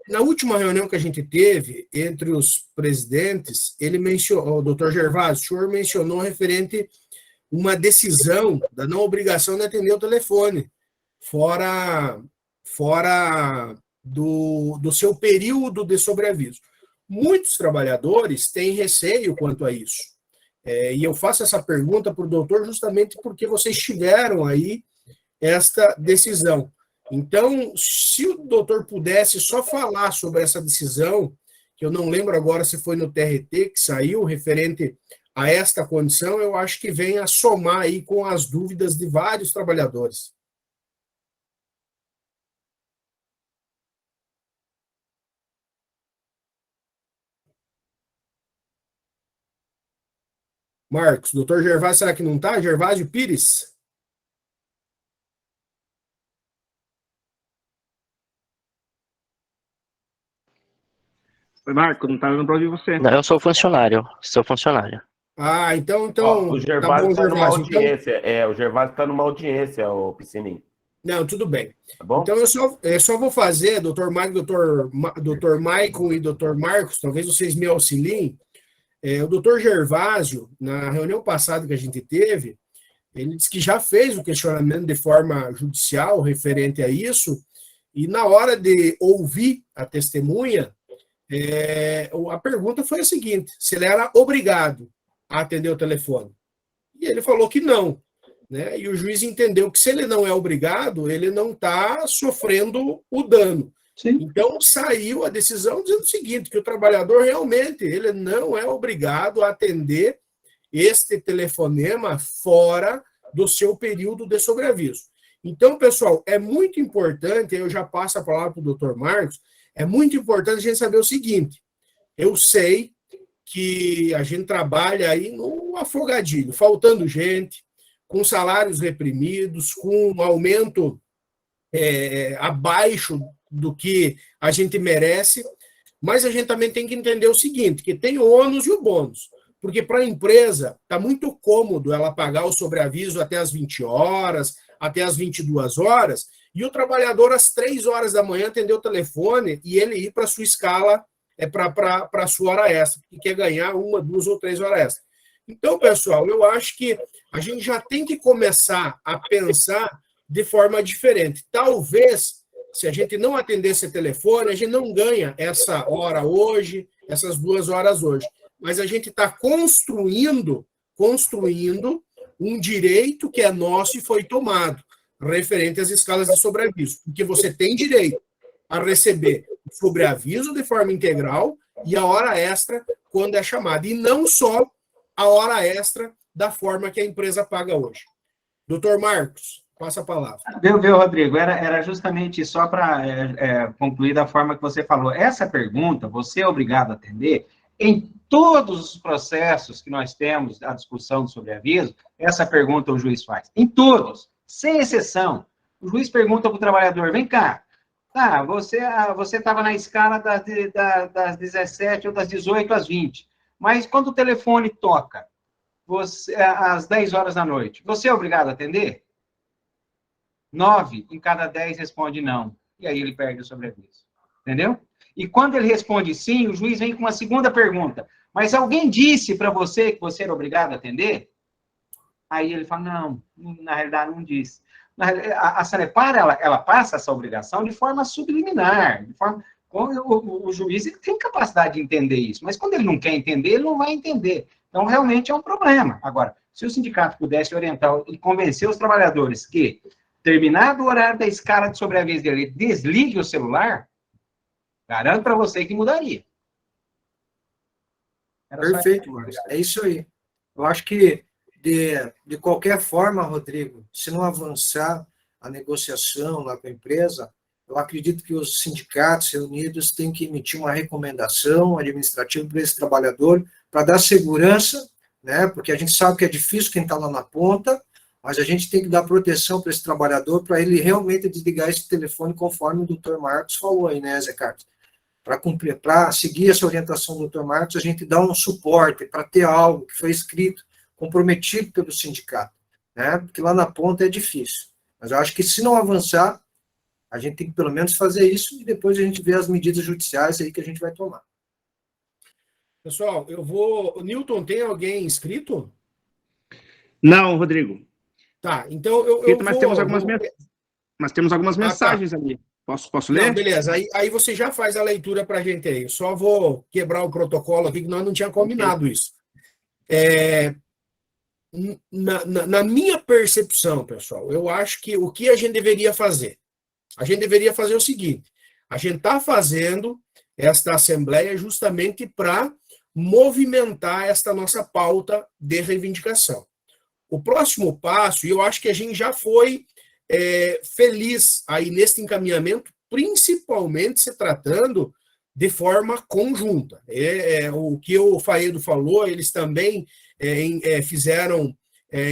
Na última reunião que a gente teve entre os presidentes, ele mencionou, o doutor Gervásio, o senhor mencionou referente uma decisão da não obrigação de atender o telefone, fora do seu período de sobreaviso. Muitos trabalhadores têm receio quanto a isso. E eu faço essa pergunta para o doutor justamente porque vocês tiveram aí esta decisão. Então, se o doutor pudesse só falar sobre essa decisão, que eu não lembro agora se foi no TRT que saiu, referente a esta condição, eu acho que vem a somar aí com as dúvidas de vários trabalhadores. Marcos, doutor Gervásio, será que não está? Gervásio Pires? Oi, Marco, não tá dando para ouvir você. Não, eu sou funcionário. Sou funcionário. Ah, então O tá Gervásio bom, está numa Gervásio. Então, audiência. O Gervásio está numa audiência, o Piscininho. não, tudo bem. Tá bom? Então, eu só vou fazer, doutor Maicon e doutor Marcos, talvez vocês me auxiliem. O doutor Gervásio, na reunião passada que a gente teve, ele disse que já fez o questionamento de forma judicial referente a isso, e na hora de ouvir a testemunha, a pergunta foi a seguinte: se ele era obrigado a atender o telefone. E ele falou que não. Né? E o juiz entendeu que se ele não é obrigado, ele não está sofrendo o dano. Sim. Então, saiu a decisão dizendo o seguinte, que o trabalhador realmente ele não é obrigado a atender este telefonema fora do seu período de sobreaviso. Então, pessoal, é muito importante, eu já passo a palavra para o doutor Marcos, é muito importante a gente saber o seguinte: eu sei que a gente trabalha aí no afogadilho, faltando gente, com salários reprimidos, com um aumento abaixo do que a gente merece, mas a gente também tem que entender o seguinte, que tem o ônus e o bônus, porque para a empresa está muito cômodo ela pagar o sobreaviso até as 20 horas, até as 22 horas, e o trabalhador às 3 horas da manhã atender o telefone e ele ir para a sua escala, para a sua hora extra, que quer ganhar 1, 2 ou 3 horas extra. Então, pessoal, eu acho que a gente já tem que começar a pensar de forma diferente. Talvez, se a gente não atender esse telefone, a gente não ganha essa hora hoje, essas 2 horas hoje. Mas a gente está construindo um direito que é nosso e foi tomado, referente às escalas de sobreaviso. Porque você tem direito a receber o sobreaviso de forma integral e a hora extra quando é chamada. E não só a hora extra da forma que a empresa paga hoje. Doutor Marcos, passa a palavra. Viu, Rodrigo? Era justamente só para concluir da forma que você falou. Essa pergunta, você é obrigado a atender em todos os processos que nós temos, a discussão do sobreaviso, essa pergunta o juiz faz. Em todos, sem exceção. O juiz pergunta para o trabalhador, vem cá, você estava na escala das 17 ou das 18 às 20, mas quando o telefone toca, às 10 horas da noite, você é obrigado a atender? 9 em cada 10 responde não. E aí ele perde o sobreaviso. Entendeu? E quando ele responde sim, o juiz vem com uma segunda pergunta. Mas alguém disse para você que você era obrigado a atender? Aí ele fala, não, na realidade não disse. A Sanepar, ela passa essa obrigação de forma subliminar, o juiz ele tem capacidade de entender isso, mas quando ele não quer entender, ele não vai entender. Então, realmente é um problema. Agora, se o sindicato pudesse orientar e convencer os trabalhadores que, terminado o horário da escala de sobreaviso dele, desligue o celular, garanto para você que mudaria. Perfeito, Marcos. É isso aí. Eu acho que, de qualquer forma, Rodrigo, se não avançar, a negociação lá com a empresa, eu acredito que os sindicatos reunidos têm que emitir uma recomendação administrativa para esse trabalhador, para dar segurança, né? Porque a gente sabe que é difícil quem está lá na ponta, mas a gente tem que dar proteção para esse trabalhador, para ele realmente desligar esse telefone, conforme o doutor Marcos falou aí, né, Zé Carlos? Para cumprir, para seguir essa orientação do doutor Marcos, a gente dá um suporte para ter algo que foi escrito, comprometido pelo sindicato, né? Porque lá na ponta é difícil. Mas eu acho que se não avançar, a gente tem que pelo menos fazer isso e depois a gente vê as medidas judiciais aí que a gente vai tomar. Pessoal, eu vou... Newton, tem alguém inscrito? Não, Rodrigo. Tá, então Mas temos algumas mensagens ali. Posso ler? Não, beleza, aí você já faz a leitura para a gente aí. Eu só vou quebrar o protocolo aqui, que nós não tínhamos combinado isso. Na minha percepção, pessoal, eu acho que o que a gente deveria fazer? A gente deveria fazer o seguinte: a gente está fazendo esta assembleia justamente para movimentar esta nossa pauta de reivindicação. O próximo passo, e eu acho que a gente já foi feliz aí nesse encaminhamento, principalmente se tratando de forma conjunta. O que o Faedo falou, eles também fizeram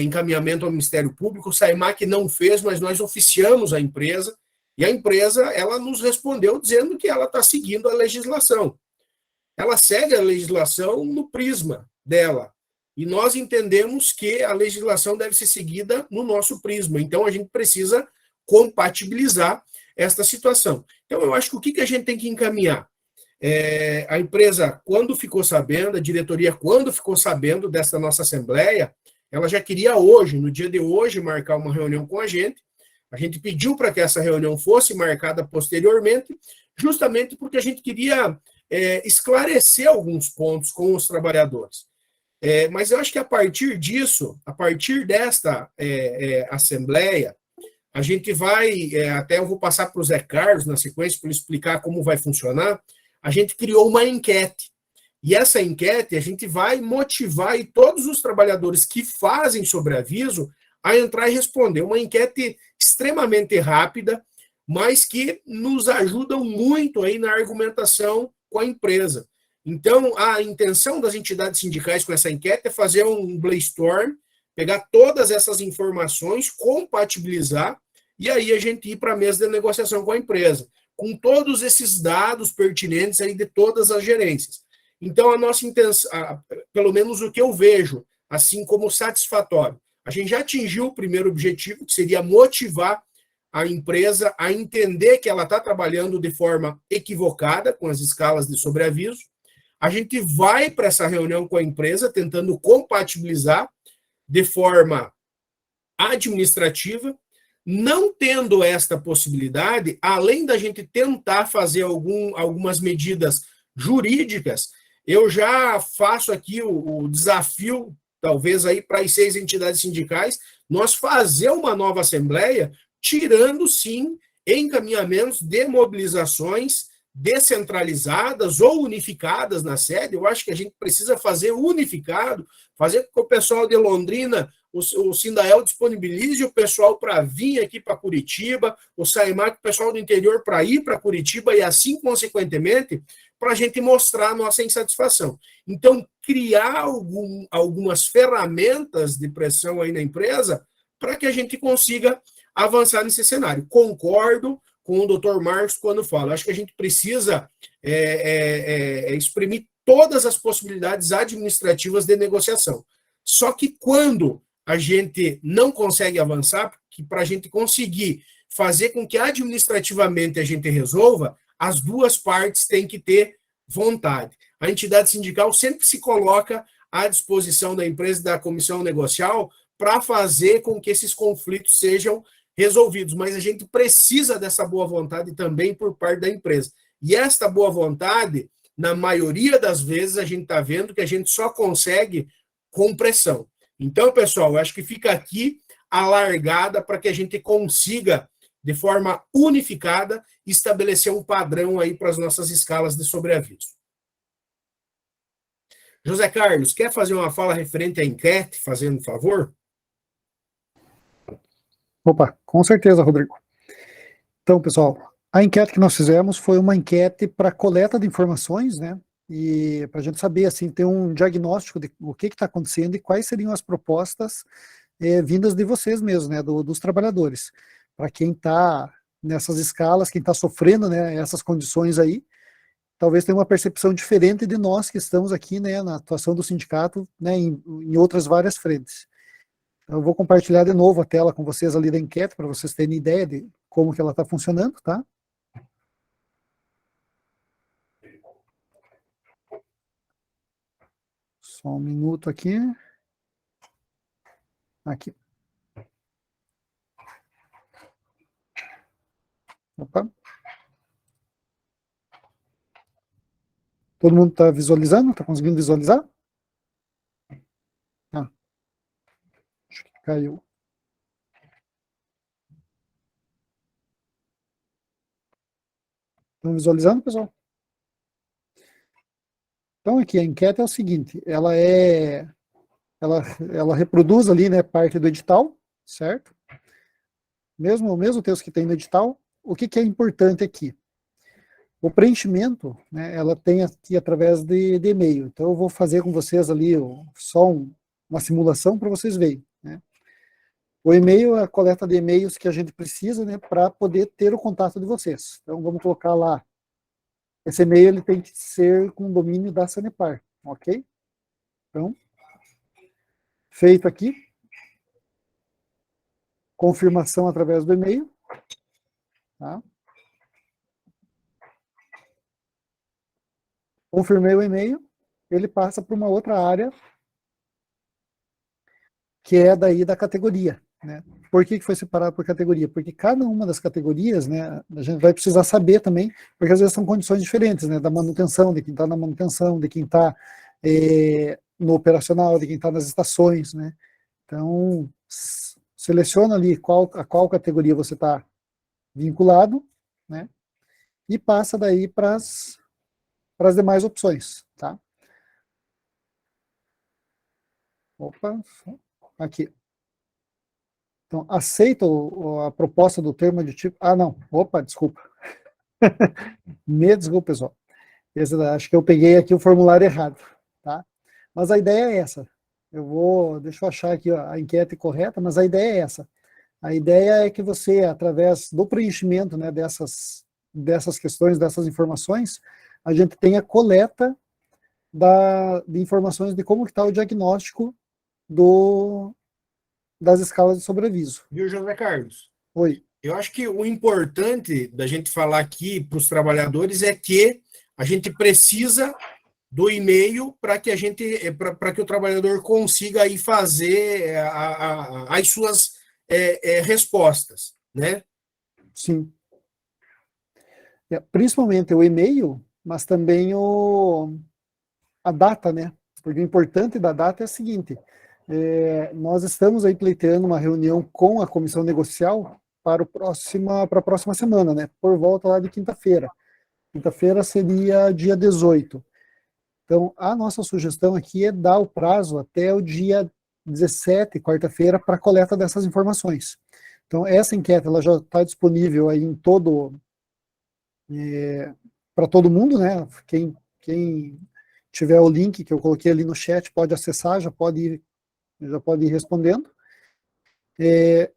encaminhamento ao Ministério Público, o SAIMAC não fez, mas nós oficiamos a empresa, e a empresa ela nos respondeu dizendo que ela está seguindo a legislação. Ela segue a legislação no prisma dela. E nós entendemos que a legislação deve ser seguida no nosso prisma. Então, a gente precisa compatibilizar esta situação. Então, eu acho que o que a gente tem que encaminhar? A empresa, quando ficou sabendo, a diretoria, quando ficou sabendo dessa nossa assembleia, ela já queria hoje, no dia de hoje, marcar uma reunião com a gente. A gente pediu para que essa reunião fosse marcada posteriormente, justamente porque a gente queria esclarecer alguns pontos com os trabalhadores. Mas eu acho que a partir disso, a partir desta assembleia, a gente vai, até eu vou passar para o Zé Carlos na sequência para ele explicar como vai funcionar. A gente criou uma enquete. E essa enquete a gente vai motivar aí todos os trabalhadores que fazem sobreaviso a entrar e responder. Uma enquete extremamente rápida, mas que nos ajudam muito aí na argumentação com a empresa. Então, a intenção das entidades sindicais com essa enquete é fazer um brainstorm, pegar todas essas informações, compatibilizar, e aí a gente ir para a mesa de negociação com a empresa, com todos esses dados pertinentes aí de todas as gerências. Então, a nossa intenção, pelo menos o que eu vejo, assim como satisfatório, a gente já atingiu o primeiro objetivo, que seria motivar a empresa a entender que ela está trabalhando de forma equivocada com as escalas de sobreaviso. A gente vai para essa reunião com a empresa tentando compatibilizar de forma administrativa. Não tendo esta possibilidade, além da gente tentar fazer algumas medidas jurídicas, eu já faço aqui o desafio, talvez aí para as 6 entidades sindicais, nós fazer uma nova assembleia, tirando, sim, encaminhamentos de mobilizações descentralizadas ou unificadas na sede. Eu acho que a gente precisa fazer unificado, fazer com que o pessoal de Londrina, o Sindael disponibilize o pessoal para vir aqui para Curitiba, o SAIMAC, o pessoal do interior para ir para Curitiba e assim, consequentemente, para a gente mostrar a nossa insatisfação. Então, criar algumas ferramentas de pressão aí na empresa para que a gente consiga avançar nesse cenário. Concordo com o doutor Marcos quando fala. Acho que a gente precisa exprimir todas as possibilidades administrativas de negociação. Só que quando a gente não consegue avançar, que para a gente conseguir fazer com que administrativamente a gente resolva, as duas partes têm que ter vontade. A entidade sindical sempre se coloca à disposição da empresa e da comissão negocial para fazer com que esses conflitos sejam resolvidos, mas a gente precisa dessa boa vontade também por parte da empresa. E esta boa vontade, na maioria das vezes, a gente está vendo que a gente só consegue com pressão. Então, pessoal, eu acho que fica aqui a largada para que a gente consiga, de forma unificada, estabelecer um padrão aí para as nossas escalas de sobreaviso. José Carlos, quer fazer uma fala referente à enquete, fazendo favor? Opa, com certeza, Rodrigo. Então, pessoal, a enquete que nós fizemos foi uma enquete para coleta de informações, né? E para a gente saber, assim, ter um diagnóstico de o que está acontecendo e quais seriam as propostas vindas de vocês mesmos, né? Dos trabalhadores. Para quem está nessas escalas, quem está sofrendo, né? Essas condições aí, talvez tenha uma percepção diferente de nós que estamos aqui, né? Na atuação do sindicato, né? Em outras várias frentes. Eu vou compartilhar de novo a tela com vocês ali da enquete, para vocês terem ideia de como que ela está funcionando, tá? Só um minuto aqui. Aqui. Opa. Todo mundo está visualizando? Está conseguindo visualizar? Ah. Acho que caiu. Estão visualizando, pessoal? Então, aqui, a enquete é o seguinte, ela reproduz ali, né, parte do edital, certo? Mesmo texto que tem no edital, o que é importante aqui? O preenchimento, né, ela tem aqui através de e-mail. Então, eu vou fazer com vocês ali só uma simulação para vocês verem, né? O e-mail é a coleta de e-mails que a gente precisa, né, para poder ter o contato de vocês. Então, vamos colocar lá. Esse e-mail ele tem que ser com o domínio da Sanepar, ok? Então, feito aqui. Confirmação através do e-mail. Tá? Confirmei o e-mail, ele passa para uma outra área, que é daí da categoria, né? Por que foi separado por categoria? Porque cada uma das categorias, né, a gente vai precisar saber também, porque às vezes são condições diferentes, né, da manutenção, de quem está na manutenção, de quem está no operacional, de quem está nas estações, né? Então, seleciona ali a qual categoria você está vinculado, né, e passa daí para as demais opções, tá? Opa, aqui. Então, aceita a proposta do termo aditivo. Ah, não. Opa, desculpa. Me desculpa, pessoal. Acho que eu peguei aqui o formulário errado, tá? Mas a ideia é essa. Deixa eu achar aqui a enquete correta, mas a ideia é essa. A ideia é que você, através do preenchimento, né, dessas questões, dessas informações, a gente tenha coleta de informações de como está o diagnóstico das escalas de sobreaviso. Viu, José Carlos? Oi. Eu acho que o importante da gente falar aqui para os trabalhadores é que a gente precisa do e-mail para que o trabalhador consiga aí fazer as suas respostas, né? Sim. Principalmente o e-mail, mas também a data, né? Porque o importante da data é o seguinte: nós estamos aí pleiteando uma reunião com a comissão negocial para a próxima semana, né? Por volta lá de quinta-feira. Quinta-feira seria dia 18. Então, a nossa sugestão aqui é dar o prazo até o dia 17, quarta-feira, para a coleta dessas informações. Então, essa enquete ela já está disponível aí para todo mundo, né? Quem tiver o link que eu coloquei ali no chat pode acessar, já pode ir respondendo. E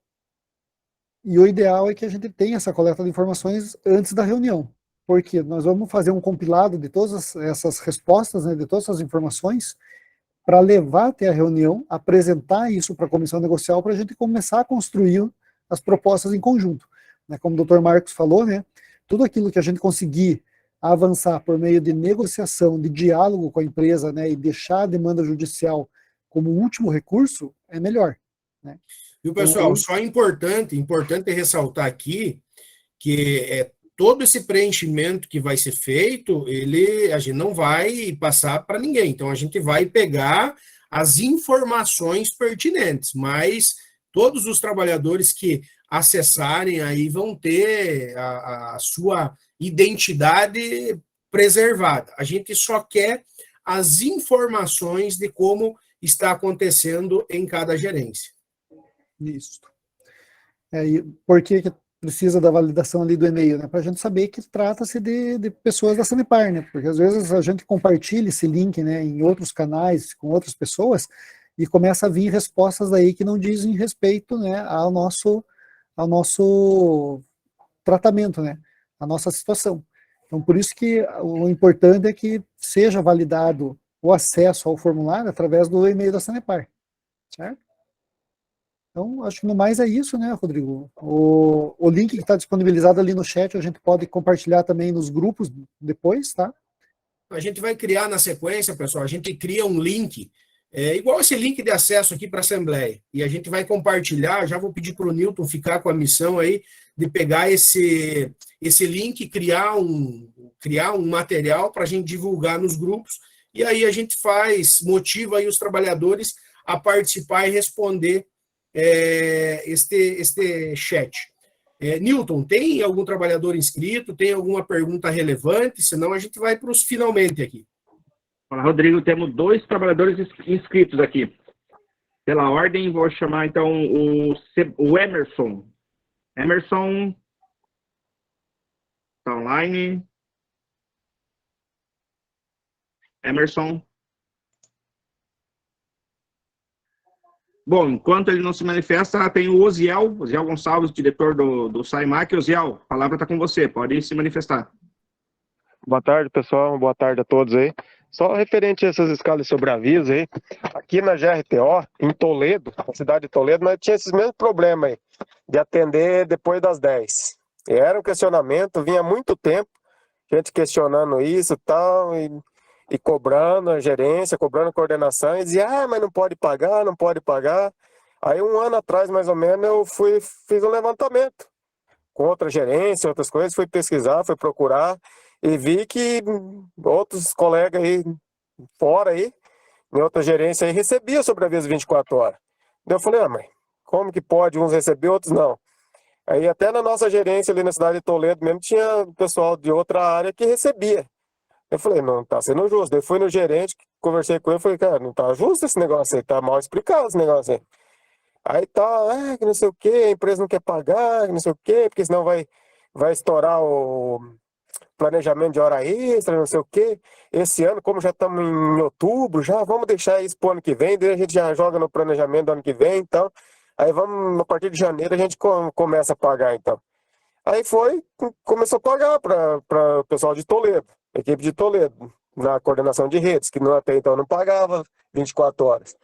o ideal é que a gente tenha essa coleta de informações antes da reunião, porque nós vamos fazer um compilado de todas essas respostas, né, de todas essas informações, para levar até a reunião, apresentar isso para a comissão negocial, para a gente começar a construir as propostas em conjunto. Né, como o Dr. Marcos falou, né, tudo aquilo que a gente conseguir avançar por meio de negociação, de diálogo com a empresa, né, e deixar a demanda judicial como último recurso, é melhor. Né? Viu, pessoal? Só importante ressaltar aqui que todo esse preenchimento que vai ser feito, a gente não vai passar para ninguém. Então, a gente vai pegar as informações pertinentes, mas todos os trabalhadores que acessarem aí vão ter a sua identidade preservada. A gente só quer as informações de como está acontecendo em cada gerência. Isso. E por que precisa da validação ali do e-mail, né? Para a gente saber que trata-se de pessoas da Sanepar, né? Porque às vezes a gente compartilha esse link, né, em outros canais, com outras pessoas, e começa a vir respostas aí que não dizem respeito, né, ao nosso tratamento, né, a nossa situação. Então, por isso que o importante é que seja validado o acesso ao formulário através do e-mail da Sanepar, certo? Então, acho que no mais é isso, né, Rodrigo? O link que está disponibilizado ali no chat, a gente pode compartilhar também nos grupos depois, tá? A gente vai criar na sequência, pessoal, a gente cria um link, igual esse link de acesso aqui para a Assembleia, e a gente vai compartilhar, já vou pedir para o Newton ficar com a missão aí, de pegar esse link, criar um material para a gente divulgar nos grupos, e aí a gente motiva aí os trabalhadores a participar e responder este chat. Newton, tem algum trabalhador inscrito? Tem alguma pergunta relevante? Senão a gente vai para os finalmente aqui. Olá, Rodrigo, temos 2 trabalhadores inscritos aqui. Pela ordem, vou chamar então o Emerson. Emerson está online. Emerson. Bom, enquanto ele não se manifesta, tem o Osiel Gonçalves, diretor do SAIMAC. Osiel, a palavra está com você, pode se manifestar. Boa tarde, pessoal. Boa tarde a todos aí. Só referente a essas escalas de sobreaviso aí, aqui na GRTO, em Toledo, na cidade de Toledo, nós tínhamos esses mesmos problemas aí, de atender depois das 10. E era um questionamento, vinha há muito tempo, gente questionando isso e tal, e cobrando a gerência, cobrando a coordenação, e dizia, mas não pode pagar, não pode pagar. Aí 1 ano atrás, mais ou menos, eu fiz um levantamento com outra gerência, outras coisas, fui pesquisar, fui procurar, e vi que outros colegas aí, fora aí, em outra gerência aí, recebiam sobreaviso 24 horas. Daí eu falei, mas como que pode uns receber, outros não? Aí até na nossa gerência ali na cidade de Toledo mesmo, tinha pessoal de outra área que recebia. Eu falei, não tá sendo justo. Daí fui no gerente, conversei com ele, falei, cara, não tá justo esse negócio aí, tá mal explicado esse negócio aí. Aí tá, que não sei o que, a empresa não quer pagar, que não sei o que, porque senão vai estourar o planejamento de hora extra, não sei o que. Esse ano, como já estamos em outubro, já vamos deixar isso pro ano que vem, daí a gente já joga no planejamento do ano que vem, então. Aí vamos, a partir de janeiro, a gente começa a pagar, então. Aí começou a pagar para o pessoal de Toledo, equipe de Toledo, na coordenação de redes, que até então não pagava 24 horas.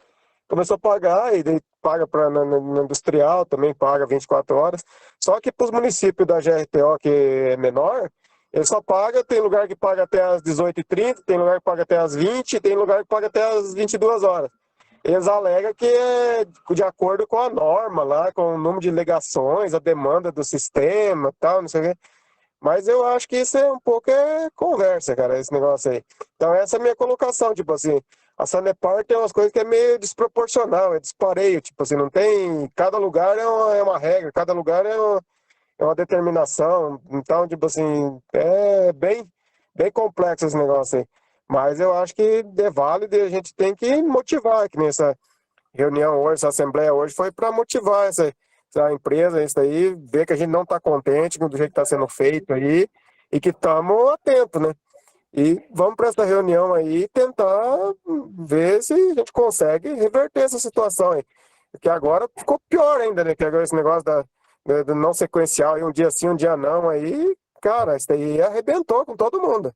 Começou a pagar, e daí paga na industrial, também paga 24 horas. Só que para os municípios da GRTO, que é menor, ele só paga, tem lugar que paga até as 18h30, tem lugar que paga até as 20, tem lugar que paga até as 22 horas. Eles alegam que é de acordo com a norma lá, com o número de ligações, a demanda do sistema, tal, não sei o quê. Mas eu acho que isso é um pouco conversa, cara, esse negócio aí. Então essa é a minha colocação, tipo assim, a Sanepar tem umas coisas que é meio desproporcional, é dispareio, tipo assim, não tem, cada lugar é uma regra, cada lugar é uma determinação, então, tipo assim, é bem complexo esse negócio aí. Mas eu acho que é válido e a gente tem que motivar, que nessa reunião hoje, essa assembleia hoje, foi para motivar essa empresa, isso aí, ver que a gente não está contente do jeito que está sendo feito aí e que estamos atentos, né? E vamos para essa reunião aí tentar ver se a gente consegue reverter essa situação aí. Porque agora ficou pior ainda, né? Que agora esse negócio do não sequencial, aí um dia sim, um dia não, aí, cara, isso aí arrebentou com todo mundo.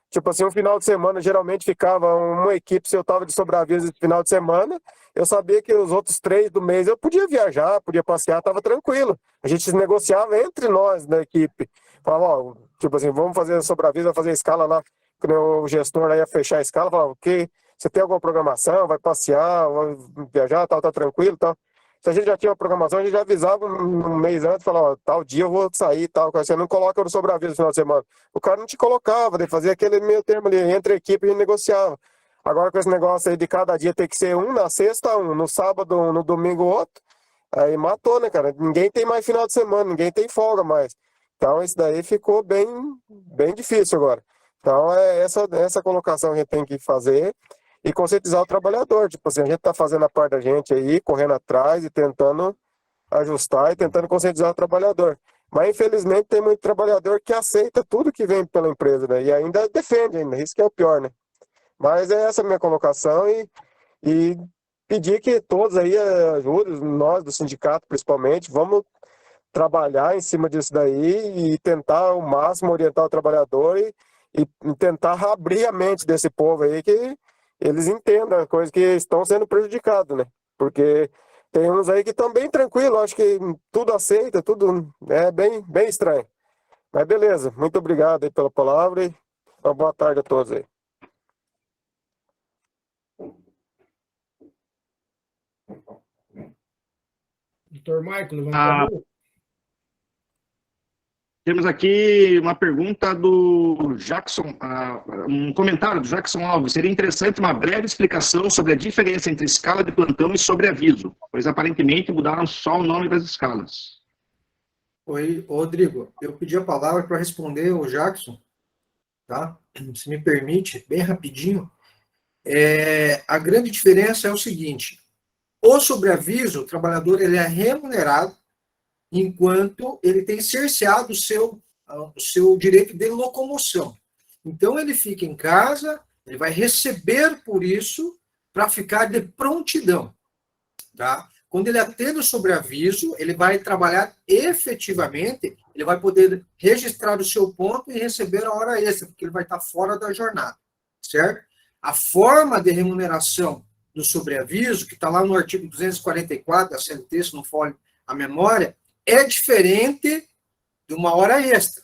Tipo assim, um final de semana, geralmente ficava uma equipe, se eu estava de sobreaviso esse final de semana, eu sabia que os outros 3 do mês eu podia viajar, podia passear, estava tranquilo. A gente negociava entre nós da equipe. Falava, ó, tipo assim, vamos fazer sobreaviso, vai fazer escala lá, o gestor aí ia fechar a escala, falava, ok, você tem alguma programação, vai passear, vai viajar, tal, tá tranquilo, tal. Se a gente já tinha uma programação, a gente já avisava um mês antes, falava, ó, tal dia eu vou sair, tal, você não coloca no sobreaviso no final de semana. O cara não te colocava, daí fazia aquele meio termo ali, entre a equipe a gente negociava. Agora com esse negócio aí de cada dia ter que ser um, na sexta um, no sábado, no domingo outro, aí matou, né, cara? Ninguém tem mais final de semana, ninguém tem folga mais. Então isso daí ficou bem difícil agora. Então essa colocação a gente tem que fazer e conscientizar o trabalhador. Tipo assim, a gente tá fazendo a parte da gente aí, correndo atrás e tentando ajustar e tentando conscientizar o trabalhador. Mas, infelizmente, tem muito trabalhador que aceita tudo que vem pela empresa, né? E ainda defende, ainda. Isso que é o pior, né? Mas é essa a minha colocação e pedir que todos aí ajudem, nós do sindicato principalmente, vamos trabalhar em cima disso daí e tentar ao máximo orientar o trabalhador e tentar abrir a mente desse povo aí, que eles entendam a coisa que estão sendo prejudicados, né? Porque tem uns aí que estão bem tranquilos, acho que tudo aceita, tudo é bem estranho. Mas beleza, muito obrigado aí pela palavra e uma boa tarde a todos aí. Doutor Marco, levanta a mão. Temos aqui uma pergunta do Jackson, um comentário do Jackson Alves. Seria interessante uma breve explicação sobre a diferença entre escala de plantão e sobreaviso, pois aparentemente mudaram só o nome das escalas. Oi, Rodrigo, eu pedi a palavra para responder o Jackson, tá? Se me permite, bem rapidinho. A grande diferença é o seguinte: o sobreaviso, o trabalhador ele é remunerado enquanto ele tem cerceado o seu direito de locomoção. Então, ele fica em casa, ele vai receber por isso para ficar de prontidão. Tá? Quando ele atende o sobreaviso, ele vai trabalhar efetivamente, ele vai poder registrar o seu ponto e receber a hora extra, porque ele vai estar fora da jornada, certo? A forma de remuneração do sobreaviso, que está lá no artigo 244 da CLT, se não for a memória, é diferente de uma hora extra,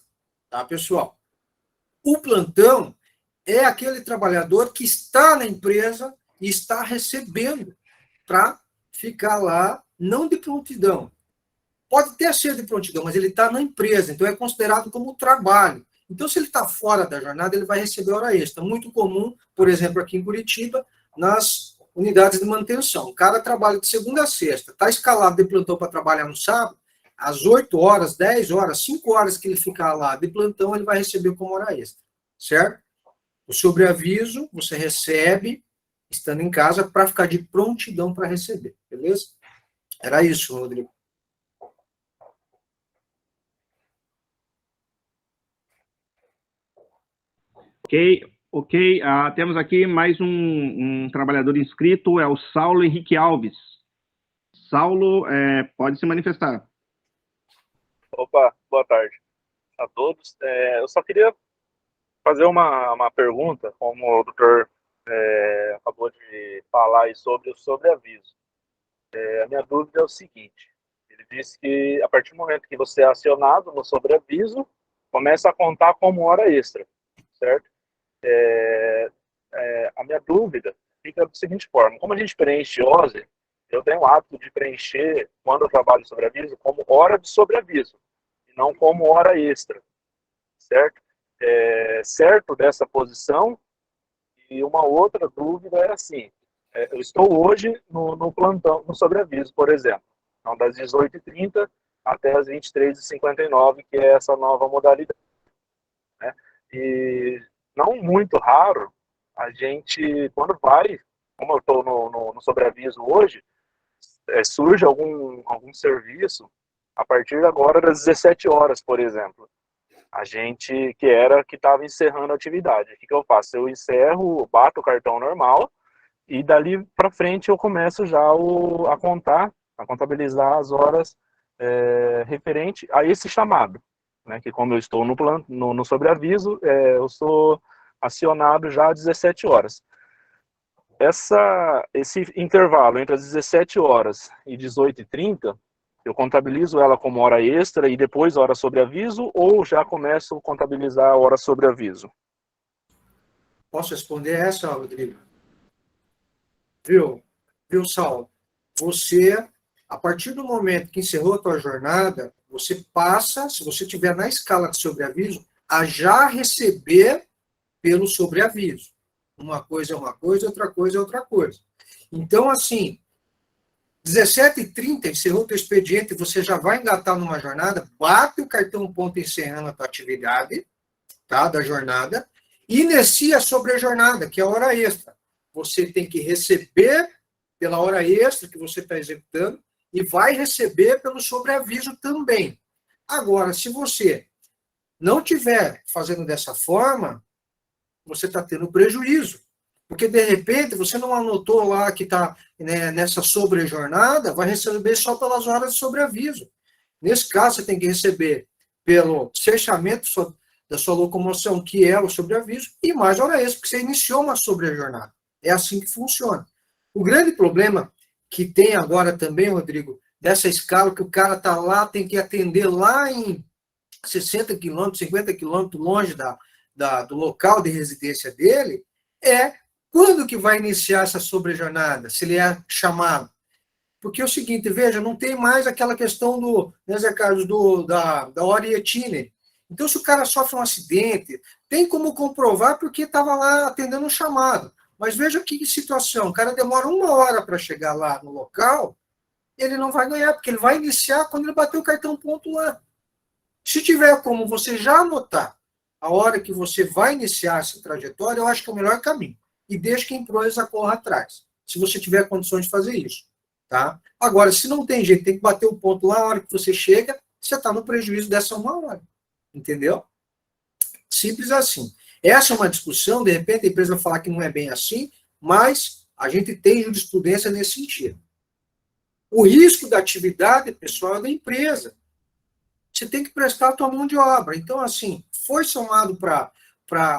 tá, pessoal? O plantão é aquele trabalhador que está na empresa e está recebendo para ficar lá, não de prontidão. Pode até ser de prontidão, mas ele está na empresa, então é considerado como trabalho. Então, se ele está fora da jornada, ele vai receber hora extra. Muito comum, por exemplo, aqui em Curitiba, nas unidades de manutenção. O cara trabalha de segunda a sexta, está escalado de plantão para trabalhar no sábado, às 8 horas, 10 horas, 5 horas que ele ficar lá de plantão, ele vai receber como hora extra, certo? O sobreaviso, você recebe estando em casa para ficar de prontidão para receber, beleza? Era isso, Rodrigo. Ok. Temos aqui mais um trabalhador inscrito, é o Saulo Henrique Alves. Saulo, pode se manifestar. Opa, boa tarde a todos. Eu só queria fazer uma pergunta, como o doutor acabou de falar aí sobre o sobreaviso. A minha dúvida é o seguinte: ele disse que a partir do momento que você é acionado no sobreaviso, começa a contar como hora extra, certo? A minha dúvida fica da seguinte forma: como a gente preenche OSE, eu tenho o hábito de preencher, quando eu trabalho sobreaviso, como hora de sobreaviso, e não como hora extra, certo? Certo dessa posição. E uma outra dúvida é assim: eu estou hoje no plantão, no sobreaviso, por exemplo, então das 18h30 até as 23h59, que é essa nova modalidade, né? E não muito raro, a gente, quando vai, como eu estou no sobreaviso hoje, surge algum serviço a partir agora das 17 horas, por exemplo. A gente que estava encerrando a atividade. O que eu faço? Eu encerro, bato o cartão normal e dali para frente eu começo já a contabilizar as horas referente a esse chamado, né? Que como eu estou no sobreaviso, eu sou acionado já às 17 horas. Esse intervalo entre as 17 horas e 18h30, eu contabilizo ela como hora extra e depois hora sobre aviso, ou já começo a contabilizar a hora sobre aviso? Posso responder essa, Rodrigo? Viu, Saulo? Você, a partir do momento que encerrou a tua jornada, você passa, se você estiver na escala de sobreaviso, a já receber pelo sobreaviso. Uma coisa é uma coisa, outra coisa é outra coisa. Então, assim, 17h30, encerrou o teu expediente, você já vai engatar numa jornada, bate o cartão ponto encerrando a tua atividade, tá, da jornada, e inicia sobre a jornada, que é a hora extra. Você tem que receber pela hora extra que você está executando e vai receber pelo sobreaviso também. Agora, se você não estiver fazendo dessa forma, você está tendo prejuízo. Porque, de repente, você não anotou lá que está, né, nessa sobrejornada, vai receber só pelas horas de sobreaviso. Nesse caso, você tem que receber pelo fechamento da sua locomoção, que é o sobreaviso, e mais hora extra, porque você iniciou uma sobrejornada. É assim que funciona. O grande problema que tem agora também, Rodrigo, dessa escala, que o cara está lá, tem que atender lá em 60 quilômetros, 50 quilômetros longe do local de residência dele, é quando que vai iniciar essa sobrejornada, se ele é chamado. Porque é o seguinte, veja, não tem mais aquela questão do, né, Zé Carlos, da hora etine. Então, se o cara sofre um acidente, tem como comprovar porque estava lá atendendo um chamado. Mas veja que situação, o cara demora 1 hora para chegar lá no local, ele não vai ganhar, porque ele vai iniciar quando ele bater o cartão ponto lá. Se tiver como você já anotar a hora que você vai iniciar essa trajetória, eu acho que é o melhor caminho. E deixe que a empresa corra atrás, se você tiver condições de fazer isso. Tá? Agora, se não tem jeito, tem que bater o ponto lá, a hora que você chega, você está no prejuízo dessa 1 hora. Entendeu? Simples assim. Essa é uma discussão, de repente a empresa vai falar que não é bem assim, mas a gente tem jurisprudência nesse sentido. O risco da atividade pessoal é da empresa. Você tem que prestar a tua mão de obra. Então, assim, foi chamado para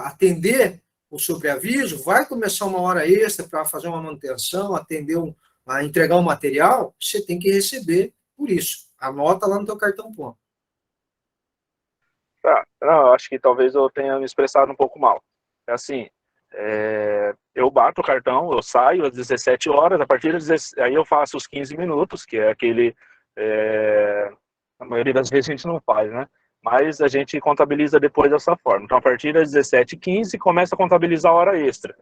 atender o sobreaviso, vai começar 1 hora extra para fazer uma manutenção, atender a entregar um material, você tem que receber por isso. Anota lá no teu cartão ponto. Tá, não, eu acho que talvez eu tenha me expressado um pouco mal. É assim, eu bato o cartão, eu saio às 17 horas, a partir das 17, aí eu faço os 15 minutos, que é aquele, a maioria das vezes a gente não faz, né? Mas a gente contabiliza depois dessa forma. Então, a partir das 17h15, começa a contabilizar a hora extra.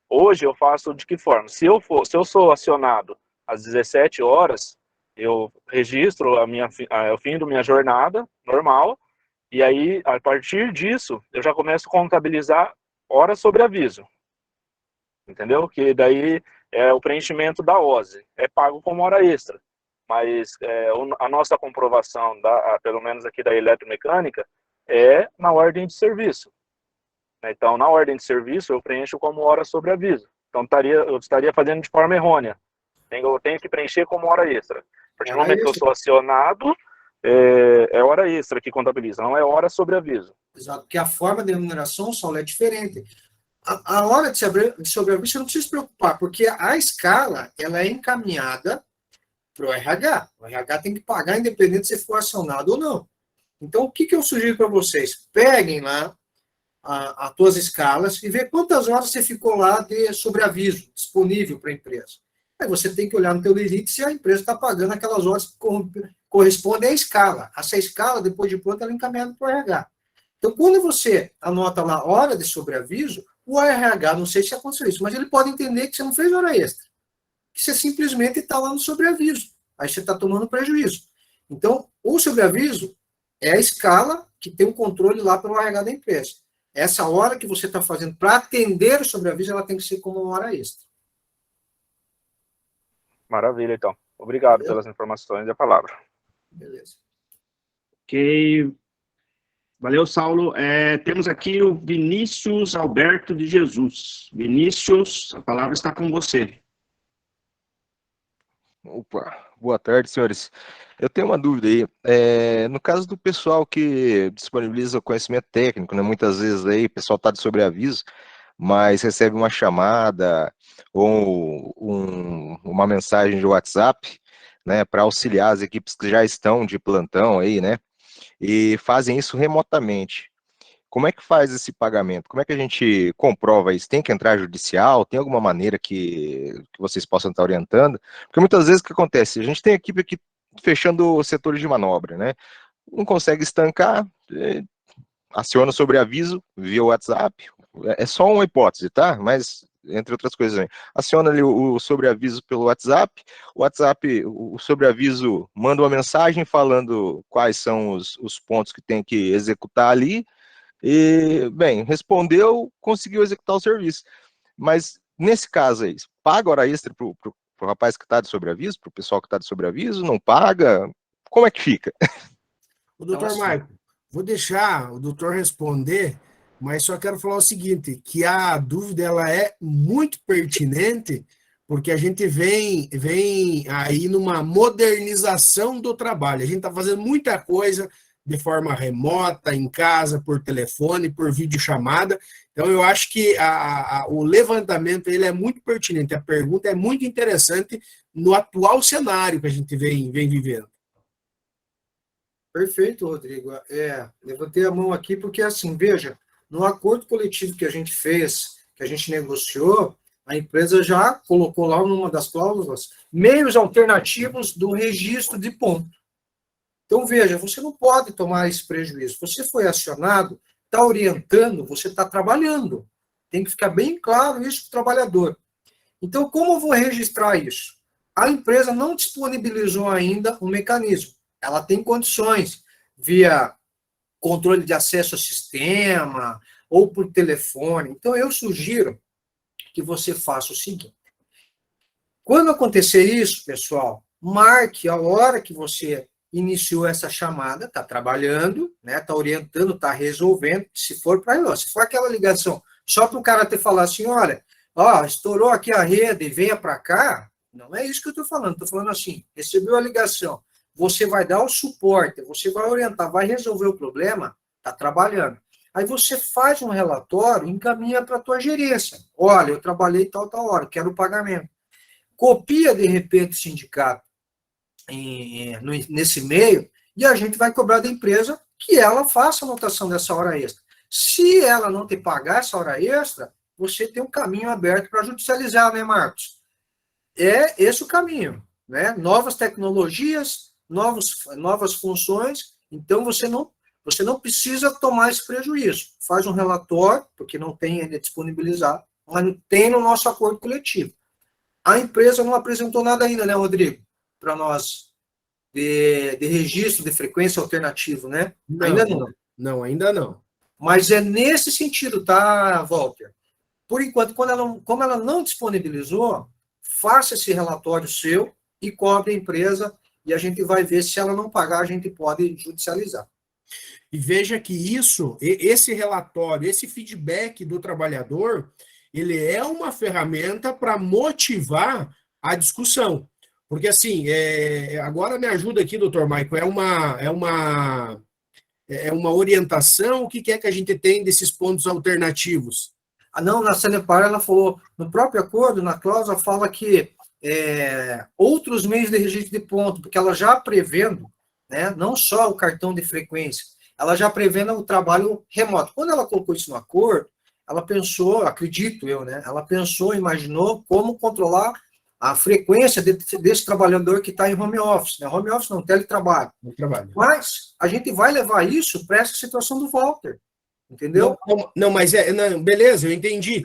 Hoje eu faço de que forma? Se eu sou acionado às 17 horas, eu registro eu findo minha jornada normal, e aí, a partir disso, eu já começo a contabilizar horas sobre aviso. Entendeu? Que daí é o preenchimento da OSE. É pago como hora extra. Mas a nossa comprovação, pelo menos aqui da eletromecânica, é na ordem de serviço. Então, na ordem de serviço, eu preencho como hora sobre aviso. Então, eu estaria fazendo de forma errônea. Eu tenho que preencher como hora extra. A partir do momento que eu sou acionado, é hora extra que contabiliza, não é hora sobre aviso. Exato, porque a forma de remuneração, Saulo, é diferente. A hora de sobreaviso, você não precisa se preocupar, porque a escala ela é encaminhada para o RH. O RH tem que pagar, independente se for acionado ou não. Então, o que eu sugiro para vocês? Peguem lá as tuas escalas e ver quantas horas você ficou lá de sobreaviso disponível para a empresa. Aí você tem que olhar no teu limite se a empresa está pagando aquelas horas que correspondem à escala. Essa escala, depois de pronto, ela é encaminhada para o RH. Então, quando você anota lá hora de sobreaviso, o RH, não sei se aconteceu isso, mas ele pode entender que você não fez hora extra. Que você simplesmente está lá no sobreaviso. Aí você está tomando prejuízo. Então, o sobreaviso é a escala que tem o controle lá pelo RH da empresa. Essa hora que você está fazendo para atender o sobreaviso, ela tem que ser como uma hora extra. Maravilha, então. Obrigado pelas informações e a palavra. Beleza. Ok. Valeu, Saulo. Temos aqui o Vinícius Alberto de Jesus. Vinícius, a palavra está com você. Opa, boa tarde, senhores. Eu tenho uma dúvida aí. No caso do pessoal que disponibiliza o conhecimento técnico, né, muitas vezes aí o pessoal está de sobreaviso, mas recebe uma chamada ou uma mensagem de WhatsApp, né, para auxiliar as equipes que já estão de plantão aí, né, e fazem isso remotamente. Como é que faz esse pagamento? Como é que a gente comprova isso? Tem que entrar judicial? Tem alguma maneira que vocês possam estar orientando? Porque muitas vezes o que acontece? A gente tem equipe aqui fechando setores de manobra, né? Não consegue estancar, aciona o sobreaviso via WhatsApp. É só uma hipótese, tá? Mas, entre outras coisas, né? Aciona ali o sobreaviso pelo WhatsApp, o sobreaviso manda uma mensagem falando quais são os pontos que tem que executar ali, e, bem, respondeu, conseguiu executar o serviço. Mas, nesse caso aí, paga hora extra para o o rapaz que está de sobreaviso, para o pessoal que está de sobreaviso, não paga? Como é que fica? O doutor Maico, vou deixar o doutor responder, mas só quero falar o seguinte, que a dúvida ela é muito pertinente, porque a gente vem aí numa modernização do trabalho. A gente está fazendo muita coisa de forma remota, em casa, por telefone, por videochamada. Então, eu acho que o levantamento ele é muito pertinente. A pergunta é muito interessante no atual cenário que a gente vem vivendo. Perfeito, Rodrigo. Levantei a mão aqui porque, assim, veja, no acordo coletivo que a gente fez, que a gente negociou, a empresa já colocou lá numa das cláusulas meios alternativos do registro de ponto. Então, veja, você não pode tomar esse prejuízo. Você foi acionado, está orientando, você está trabalhando. Tem que ficar bem claro isso para o trabalhador. Então, como eu vou registrar isso? A empresa não disponibilizou ainda um mecanismo. Ela tem condições, via controle de acesso ao sistema, ou por telefone. Então, eu sugiro que você faça o seguinte. Quando acontecer isso, pessoal, marque a hora que você iniciou essa chamada, está trabalhando, né, está orientando, está resolvendo, se for aquela ligação, só para o cara ter falado assim, olha, estourou aqui a rede, venha para cá, não é isso que eu estou falando assim, recebeu a ligação, você vai dar o suporte, você vai orientar, vai resolver o problema, está trabalhando. Aí você faz um relatório, encaminha para a tua gerência. Olha, eu trabalhei tal hora, quero o pagamento. Copia, de repente, o sindicato nesse e-mail e a gente vai cobrar da empresa que ela faça a anotação dessa hora extra. Se ela não te pagar essa hora extra, você tem um caminho aberto para judicializar, né, Marcos? É esse o caminho, né? Novas tecnologias, novas funções, então você não precisa tomar esse prejuízo. Faz um relatório, porque não tem ainda disponibilizado, mas tem no nosso acordo coletivo. A empresa não apresentou nada ainda, né, Rodrigo? Para nós, de registro de frequência alternativo, né? Não, ainda não. Não, ainda não. Mas é nesse sentido, tá, Walter? Por enquanto, como ela não disponibilizou, faça esse relatório seu e cobre a empresa e a gente vai ver se ela não pagar, a gente pode judicializar. E veja que esse relatório, esse feedback do trabalhador, ele é uma ferramenta para motivar a discussão. Porque, assim, agora me ajuda aqui, doutor Maico, é uma orientação, o que é que a gente tem desses pontos alternativos? Não, na Sanepar ela falou, no próprio acordo, na cláusula, fala que outros meios de registro de ponto, porque ela já prevendo, né, não só o cartão de frequência, ela já prevendo o trabalho remoto. Quando ela colocou isso no acordo, ela pensou, acredito eu, né, ela pensou, imaginou como controlar a frequência desse trabalhador que está em home office, né? Home office não, teletrabalho. Mas a gente vai levar isso para essa situação do Walter, entendeu? Mas beleza, eu entendi.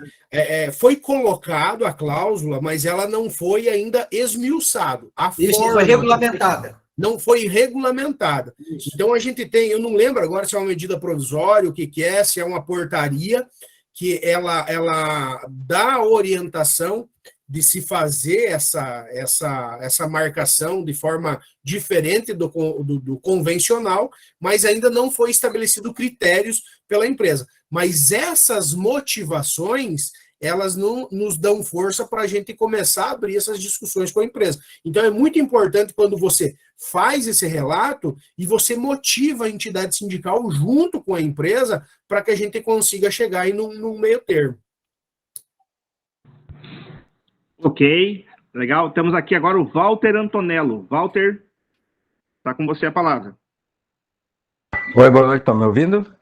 Foi colocado a cláusula, mas ela não foi ainda esmiuçada. Isso não foi regulamentada. Não foi regulamentada. Isso. Então a gente tem, eu não lembro agora se é uma medida provisória, o que é, se é uma portaria, que ela dá orientação de se fazer essa marcação de forma diferente do convencional, mas ainda não foi estabelecido critérios pela empresa. Mas essas motivações, elas não nos dão força para a gente começar a abrir essas discussões com a empresa. Então, é muito importante quando você faz esse relato e você motiva a entidade sindical junto com a empresa para que a gente consiga chegar aí num meio termo. Ok, legal. Temos aqui agora o Walter Antonello. Walter, está com você a palavra. Oi, boa noite, estão me ouvindo?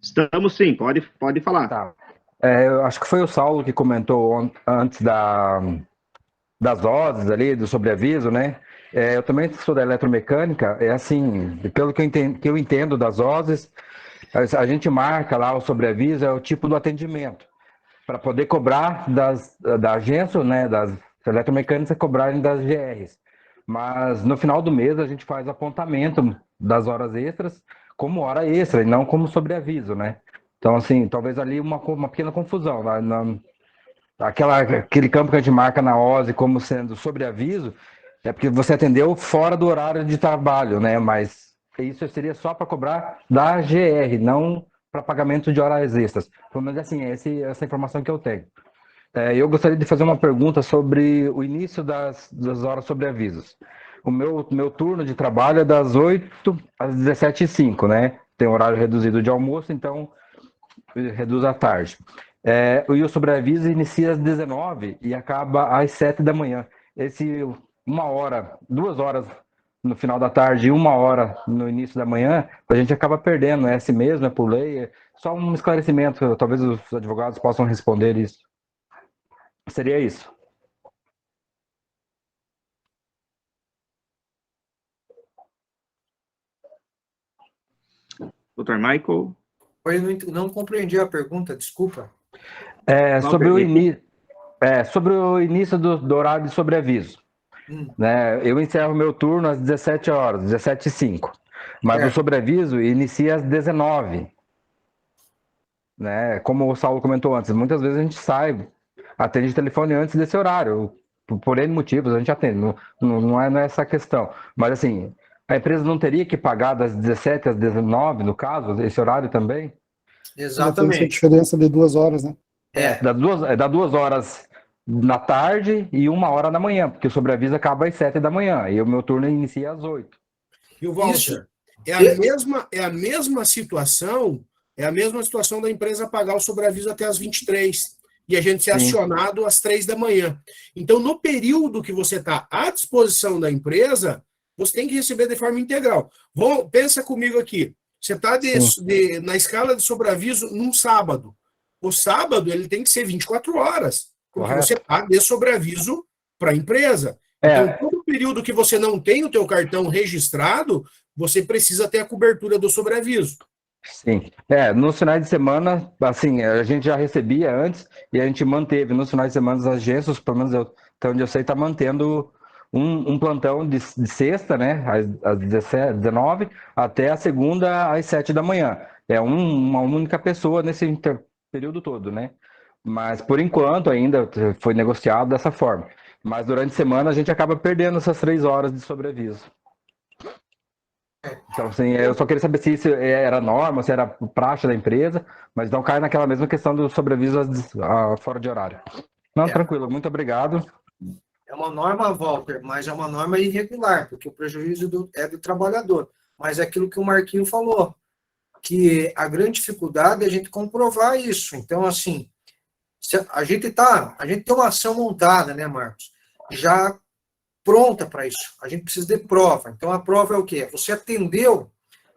Estamos sim, pode falar. Tá. Eu acho que foi o Saulo que comentou antes das ordens ali, do sobreaviso, né? Eu também sou da eletromecânica, assim, pelo que eu entendo das ordens, a gente marca lá o sobreaviso, é o tipo do atendimento, para poder cobrar da agência, né, das eletromecânicas, cobrarem das GRs. Mas no final do mês a gente faz apontamento das horas extras como hora extra e não como sobreaviso, né? Então, assim, talvez ali uma pequena confusão. aquele campo que a gente marca na OSE como sendo sobreaviso, é porque você atendeu fora do horário de trabalho, né? Mas isso seria só para cobrar da GR, não para pagamento de horas extras. Pelo menos assim, essa informação que eu tenho. Eu gostaria de fazer uma pergunta sobre o início das horas sobreavisos. O meu turno de trabalho é das 8 às 17h05, né? Tem horário reduzido de almoço, então reduz à tarde. E o sobreaviso inicia às 19 e acaba às 7 da manhã. Esse 2 horas no final da tarde e 1 hora no início da manhã, a gente acaba perdendo. É assim mesmo, é por lei. É só um esclarecimento, talvez os advogados possam responder isso. Seria isso. Dr. Michael? Eu não compreendi a pergunta, desculpa. Sobre o início do horário de sobreaviso. Né? Eu encerro meu turno às 17 horas, 17h05. Mas o sobreaviso inicia às 19. Né? Como o Saulo comentou antes, muitas vezes a gente sai, atende o telefone antes desse horário. Por N motivos, a gente atende. Não é essa questão. Mas assim, a empresa não teria que pagar das 17 às 19, no caso, esse horário também? Exatamente. Tem essa diferença de 2 horas, né? Dá 2 horas na tarde e 1 hora da manhã, porque o sobreaviso acaba às 7 da manhã e o meu turno inicia às 8. E o Walter, é a mesma situação da empresa pagar o sobreaviso até às 23 e a gente ser acionado às 3 da manhã. Então, no período que você está à disposição da empresa, você tem que receber de forma integral. Pensa comigo aqui, você está na escala de sobreaviso num sábado. O sábado ele tem que ser 24 horas, porque Correto. você está de sobreaviso para a empresa. Então, todo período que você não tem o teu cartão registrado, você precisa ter a cobertura do sobreaviso. Sim. Nos finais de semana, assim, a gente já recebia antes e a gente manteve. Nos finais de semana, as agências, pelo menos até onde eu sei, está mantendo um plantão de sexta, né, às 19, até a segunda, às 7 da manhã. É uma única pessoa nesse período todo, né? Mas, por enquanto, ainda foi negociado dessa forma. Mas, durante a semana, a gente acaba perdendo essas 3 horas de sobreaviso. Então, assim, eu só queria saber se isso era norma, se era praxe da empresa, mas não cai naquela mesma questão do sobreaviso fora de horário. Não, tranquilo, muito obrigado. É uma norma, Walter, mas é uma norma irregular, porque o prejuízo é do trabalhador. Mas é aquilo que o Marquinho falou, que a grande dificuldade é a gente comprovar isso. Então, assim, a gente tem uma ação montada, né, Marcos? Já pronta para isso. A gente precisa de prova. Então, a prova é o quê? Você atendeu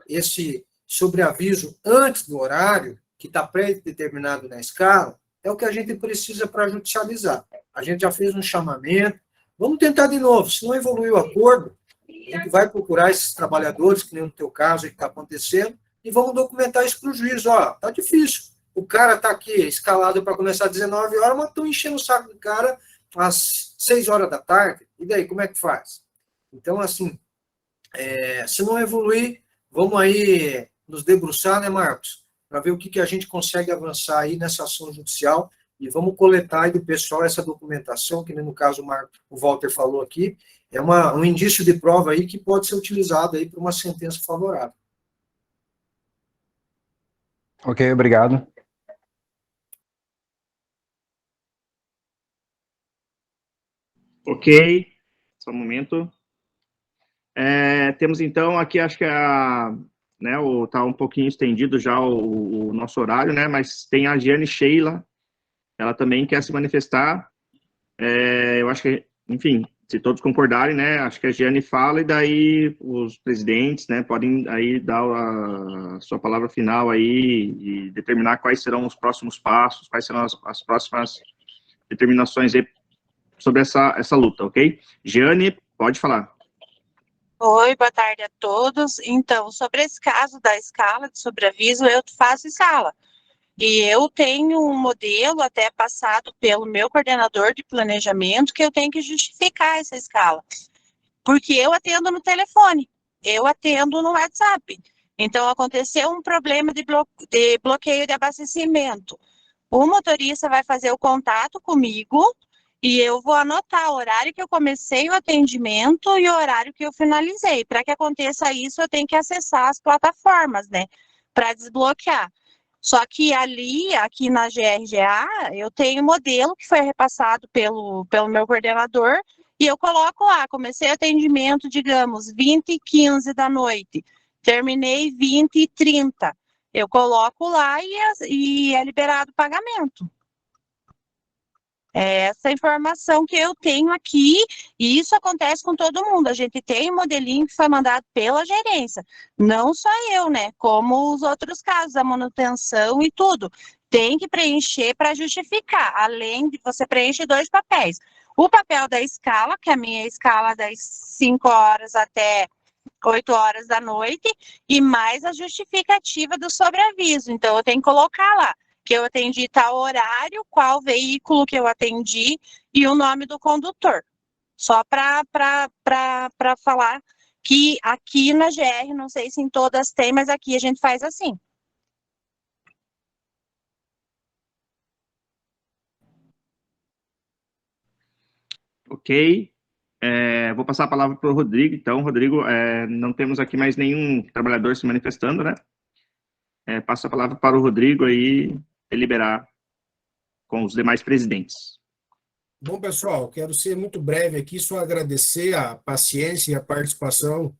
esse sobreaviso antes do horário, que está pré-determinado na escala, é o que a gente precisa para judicializar. A gente já fez um chamamento, vamos tentar de novo. Se não evoluir o acordo, a gente vai procurar esses trabalhadores, que nem no teu caso que está acontecendo, e vamos documentar isso para o juiz. Tá difícil. O cara está aqui escalado para começar às 19 horas, mas estão enchendo o saco do cara às 6 horas da tarde. E daí, como é que faz? Então, assim, se não evoluir, vamos aí nos debruçar, né, Marcos? Para ver o que a gente consegue avançar aí nessa ação judicial e vamos coletar aí do pessoal essa documentação, que no caso o Walter falou aqui, é um indício de prova aí que pode ser utilizado aí para uma sentença favorável. Ok, obrigado. Ok, só um momento. Temos então aqui, acho que tá um pouquinho estendido já o nosso horário, né? Mas tem a Giane Sheila, ela também quer se manifestar. Eu acho que, enfim, se todos concordarem, né? Acho que a Giane fala e daí os presidentes, né? Podem aí dar a sua palavra final aí e determinar quais serão os próximos passos, quais serão as próximas determinações aí sobre essa luta, ok? Giane, pode falar. Oi, boa tarde a todos. Então, sobre esse caso da escala de sobreaviso, eu faço escala. E eu tenho um modelo até passado pelo meu coordenador de planejamento que eu tenho que justificar essa escala. Porque eu atendo no telefone, eu atendo no WhatsApp. Então, aconteceu um problema de bloqueio de abastecimento. O motorista vai fazer o contato comigo e eu vou anotar o horário que eu comecei o atendimento e o horário que eu finalizei. Para que aconteça isso, eu tenho que acessar as plataformas, né, para desbloquear. Só que ali, aqui na GRGA, eu tenho modelo que foi repassado pelo meu coordenador e eu coloco lá, comecei atendimento, digamos, 20h15 da noite, terminei 20h30. Eu coloco lá e é liberado o pagamento. É essa informação que eu tenho aqui, e isso acontece com todo mundo. A gente tem um modelinho que foi mandado pela gerência, não só eu, né? Como os outros casos, a manutenção e tudo. Tem que preencher para justificar, além de você preencher 2 papéis. O papel da escala, que é a minha escala das 5 horas até 8 horas da noite, e mais a justificativa do sobreaviso. Então, eu tenho que colocar lá que eu atendi tal horário, qual veículo que eu atendi e o nome do condutor. Só para falar que aqui na GR, não sei se em todas tem, mas aqui a gente faz assim. Ok. Vou passar a palavra para o Rodrigo. Então, Rodrigo, não temos aqui mais nenhum trabalhador se manifestando, né? Passo a palavra para o Rodrigo aí deliberar com os demais presidentes. Bom, pessoal, quero ser muito breve aqui, só agradecer a paciência e a participação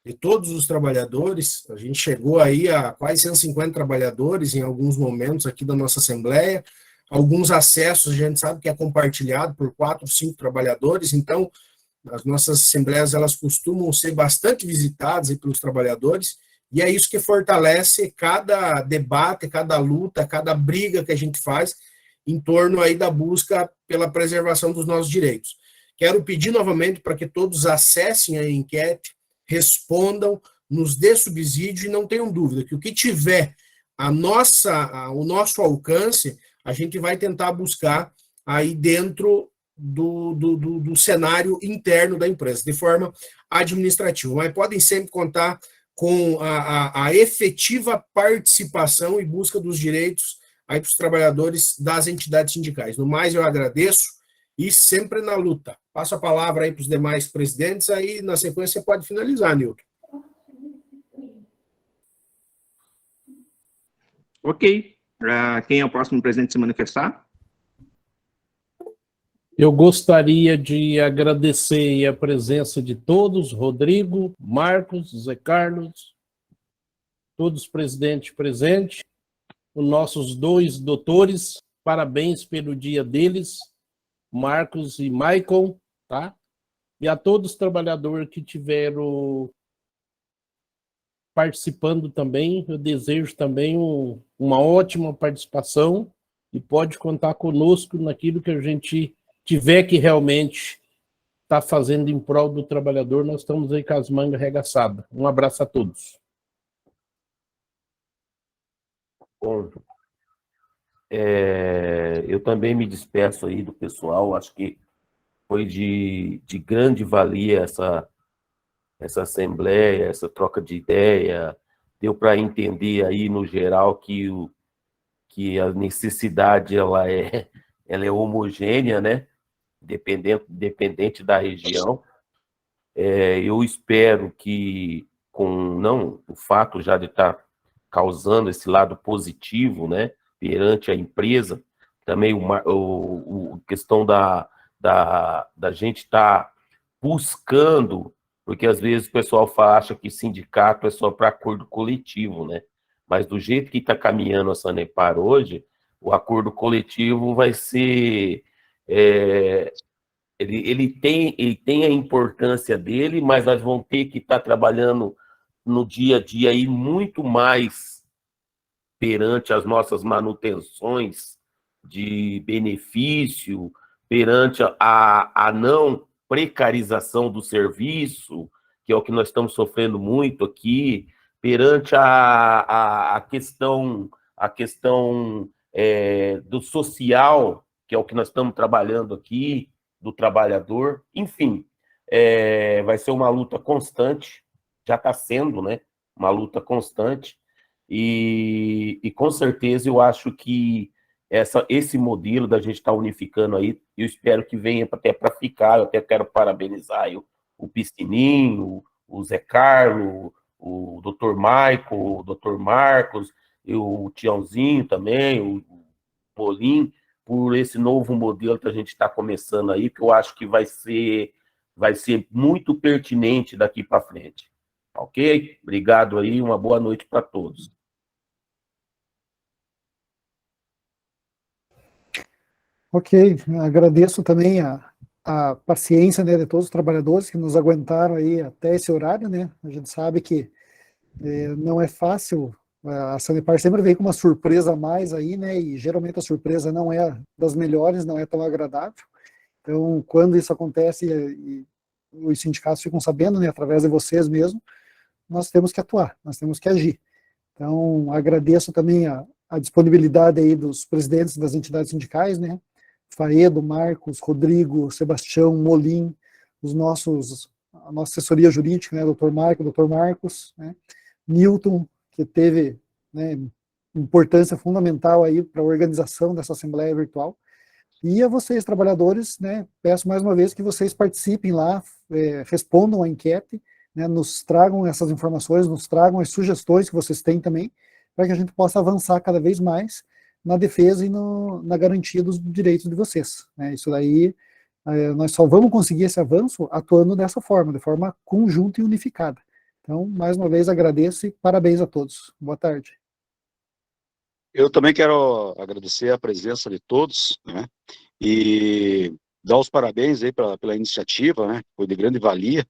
de todos os trabalhadores. A gente chegou aí a quase 150 trabalhadores em alguns momentos aqui da nossa Assembleia. Alguns acessos a gente sabe que é compartilhado por 4, 5 trabalhadores, então as nossas assembleias elas costumam ser bastante visitadas aí pelos trabalhadores, e é isso que fortalece cada debate, cada luta, cada briga que a gente faz em torno aí da busca pela preservação dos nossos direitos. Quero pedir novamente para que todos acessem a enquete, respondam, nos dê subsídio e não tenham dúvida que o que tiver o nosso alcance, a gente vai tentar buscar aí dentro do cenário interno da empresa, de forma administrativa. Mas podem sempre contar com a efetiva participação e busca dos direitos aí para os trabalhadores das entidades sindicais. No mais, eu agradeço e sempre na luta. Passo a palavra aí para os demais presidentes, aí na sequência você pode finalizar, Nilton. Ok. Quem é o próximo presidente a se manifestar? Eu gostaria de agradecer a presença de todos, Rodrigo, Marcos, Zé Carlos, todos os presidentes presentes, os nossos 2 doutores, parabéns pelo dia deles, Marcos e Michael, tá? E a todos os trabalhadores que tiveram participando também, eu desejo também uma ótima participação e pode contar conosco naquilo que a gente tiver que realmente estar fazendo em prol do trabalhador, nós estamos aí com as mangas arregaçadas. Um abraço a todos. Bom, eu também me despeço aí do pessoal, acho que foi de grande valia essa assembleia, essa troca de ideia, deu para entender aí no geral que a necessidade ela é homogênea, né? Dependente da região. Eu espero que não o fato já de estar causando esse lado positivo, né, perante a empresa, também a questão da gente estar buscando, porque às vezes o pessoal acha que sindicato é só para acordo coletivo, né? Mas do jeito que está caminhando a Sanepar hoje, o acordo coletivo vai ser... Ele tem a importância dele, mas nós vamos ter que estar trabalhando no dia a dia aí muito mais perante as nossas manutenções de benefício, perante a não precarização do serviço, que é o que nós estamos sofrendo muito aqui, perante a questão do social, que é o que nós estamos trabalhando aqui, do trabalhador, enfim, vai ser uma luta constante, já está sendo, né, uma luta constante, e com certeza eu acho que esse modelo da gente estar unificando aí, eu espero que venha até para ficar. Eu até quero parabenizar aí o Piscininho, o Zé Carlos, o Dr. Michael, o Dr. Marcos, e o Tiãozinho também, o Molim, por esse novo modelo que a gente está começando aí, que eu acho que vai ser muito pertinente daqui para frente. Ok? Obrigado aí, uma boa noite para todos. Ok, agradeço também a paciência, né, de todos os trabalhadores que nos aguentaram aí até esse horário, né? A gente sabe que não é fácil, a Sanepar sempre vem com uma surpresa a mais aí, né? E geralmente a surpresa não é das melhores, não é tão agradável. Então, quando isso acontece e os sindicatos ficam sabendo, né, através de vocês mesmo, nós temos que atuar, nós temos que agir. Então, agradeço também a disponibilidade aí dos presidentes das entidades sindicais, né? Faedo, Marcos, Rodrigo, Sebastião, Molim, a nossa assessoria jurídica, né? Dr. Marco, Dr. Marcos, né? Newton, que teve, né, importância fundamental aí para a organização dessa assembleia virtual. E a vocês, trabalhadores, né, peço mais uma vez que vocês participem lá, respondam a enquete, né, nos tragam essas informações, nos tragam as sugestões que vocês têm também, para que a gente possa avançar cada vez mais na defesa e na garantia dos direitos de vocês. Né? Isso daí, nós só vamos conseguir esse avanço atuando dessa forma, de forma conjunta e unificada. Então, mais uma vez, agradeço e parabéns a todos. Boa tarde. Eu também quero agradecer a presença de todos, né, e dar os parabéns aí pela iniciativa, né, foi de grande valia,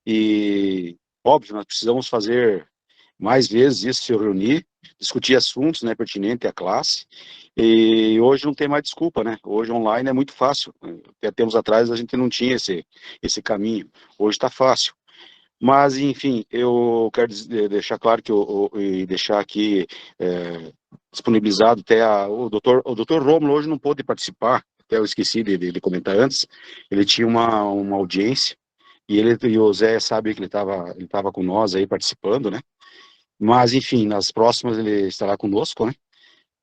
e, óbvio, nós precisamos fazer mais vezes isso, se reunir, discutir assuntos, né, pertinentes à classe, e hoje não tem mais desculpa, né, hoje online é muito fácil, até tempos atrás a gente não tinha esse caminho, hoje está fácil. Mas, enfim, eu quero deixar claro e deixar aqui disponibilizado até o doutor Rômulo hoje não pôde participar, até eu esqueci de comentar antes, ele tinha uma audiência, e o Zé sabe que ele estava com nós aí participando, né? Mas, enfim, nas próximas ele estará conosco, né?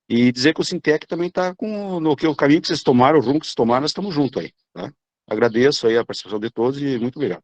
E dizer que o Sintec também está o caminho que vocês tomaram, o rumo que vocês tomaram, nós estamos juntos aí, tá? Agradeço aí a participação de todos e muito obrigado.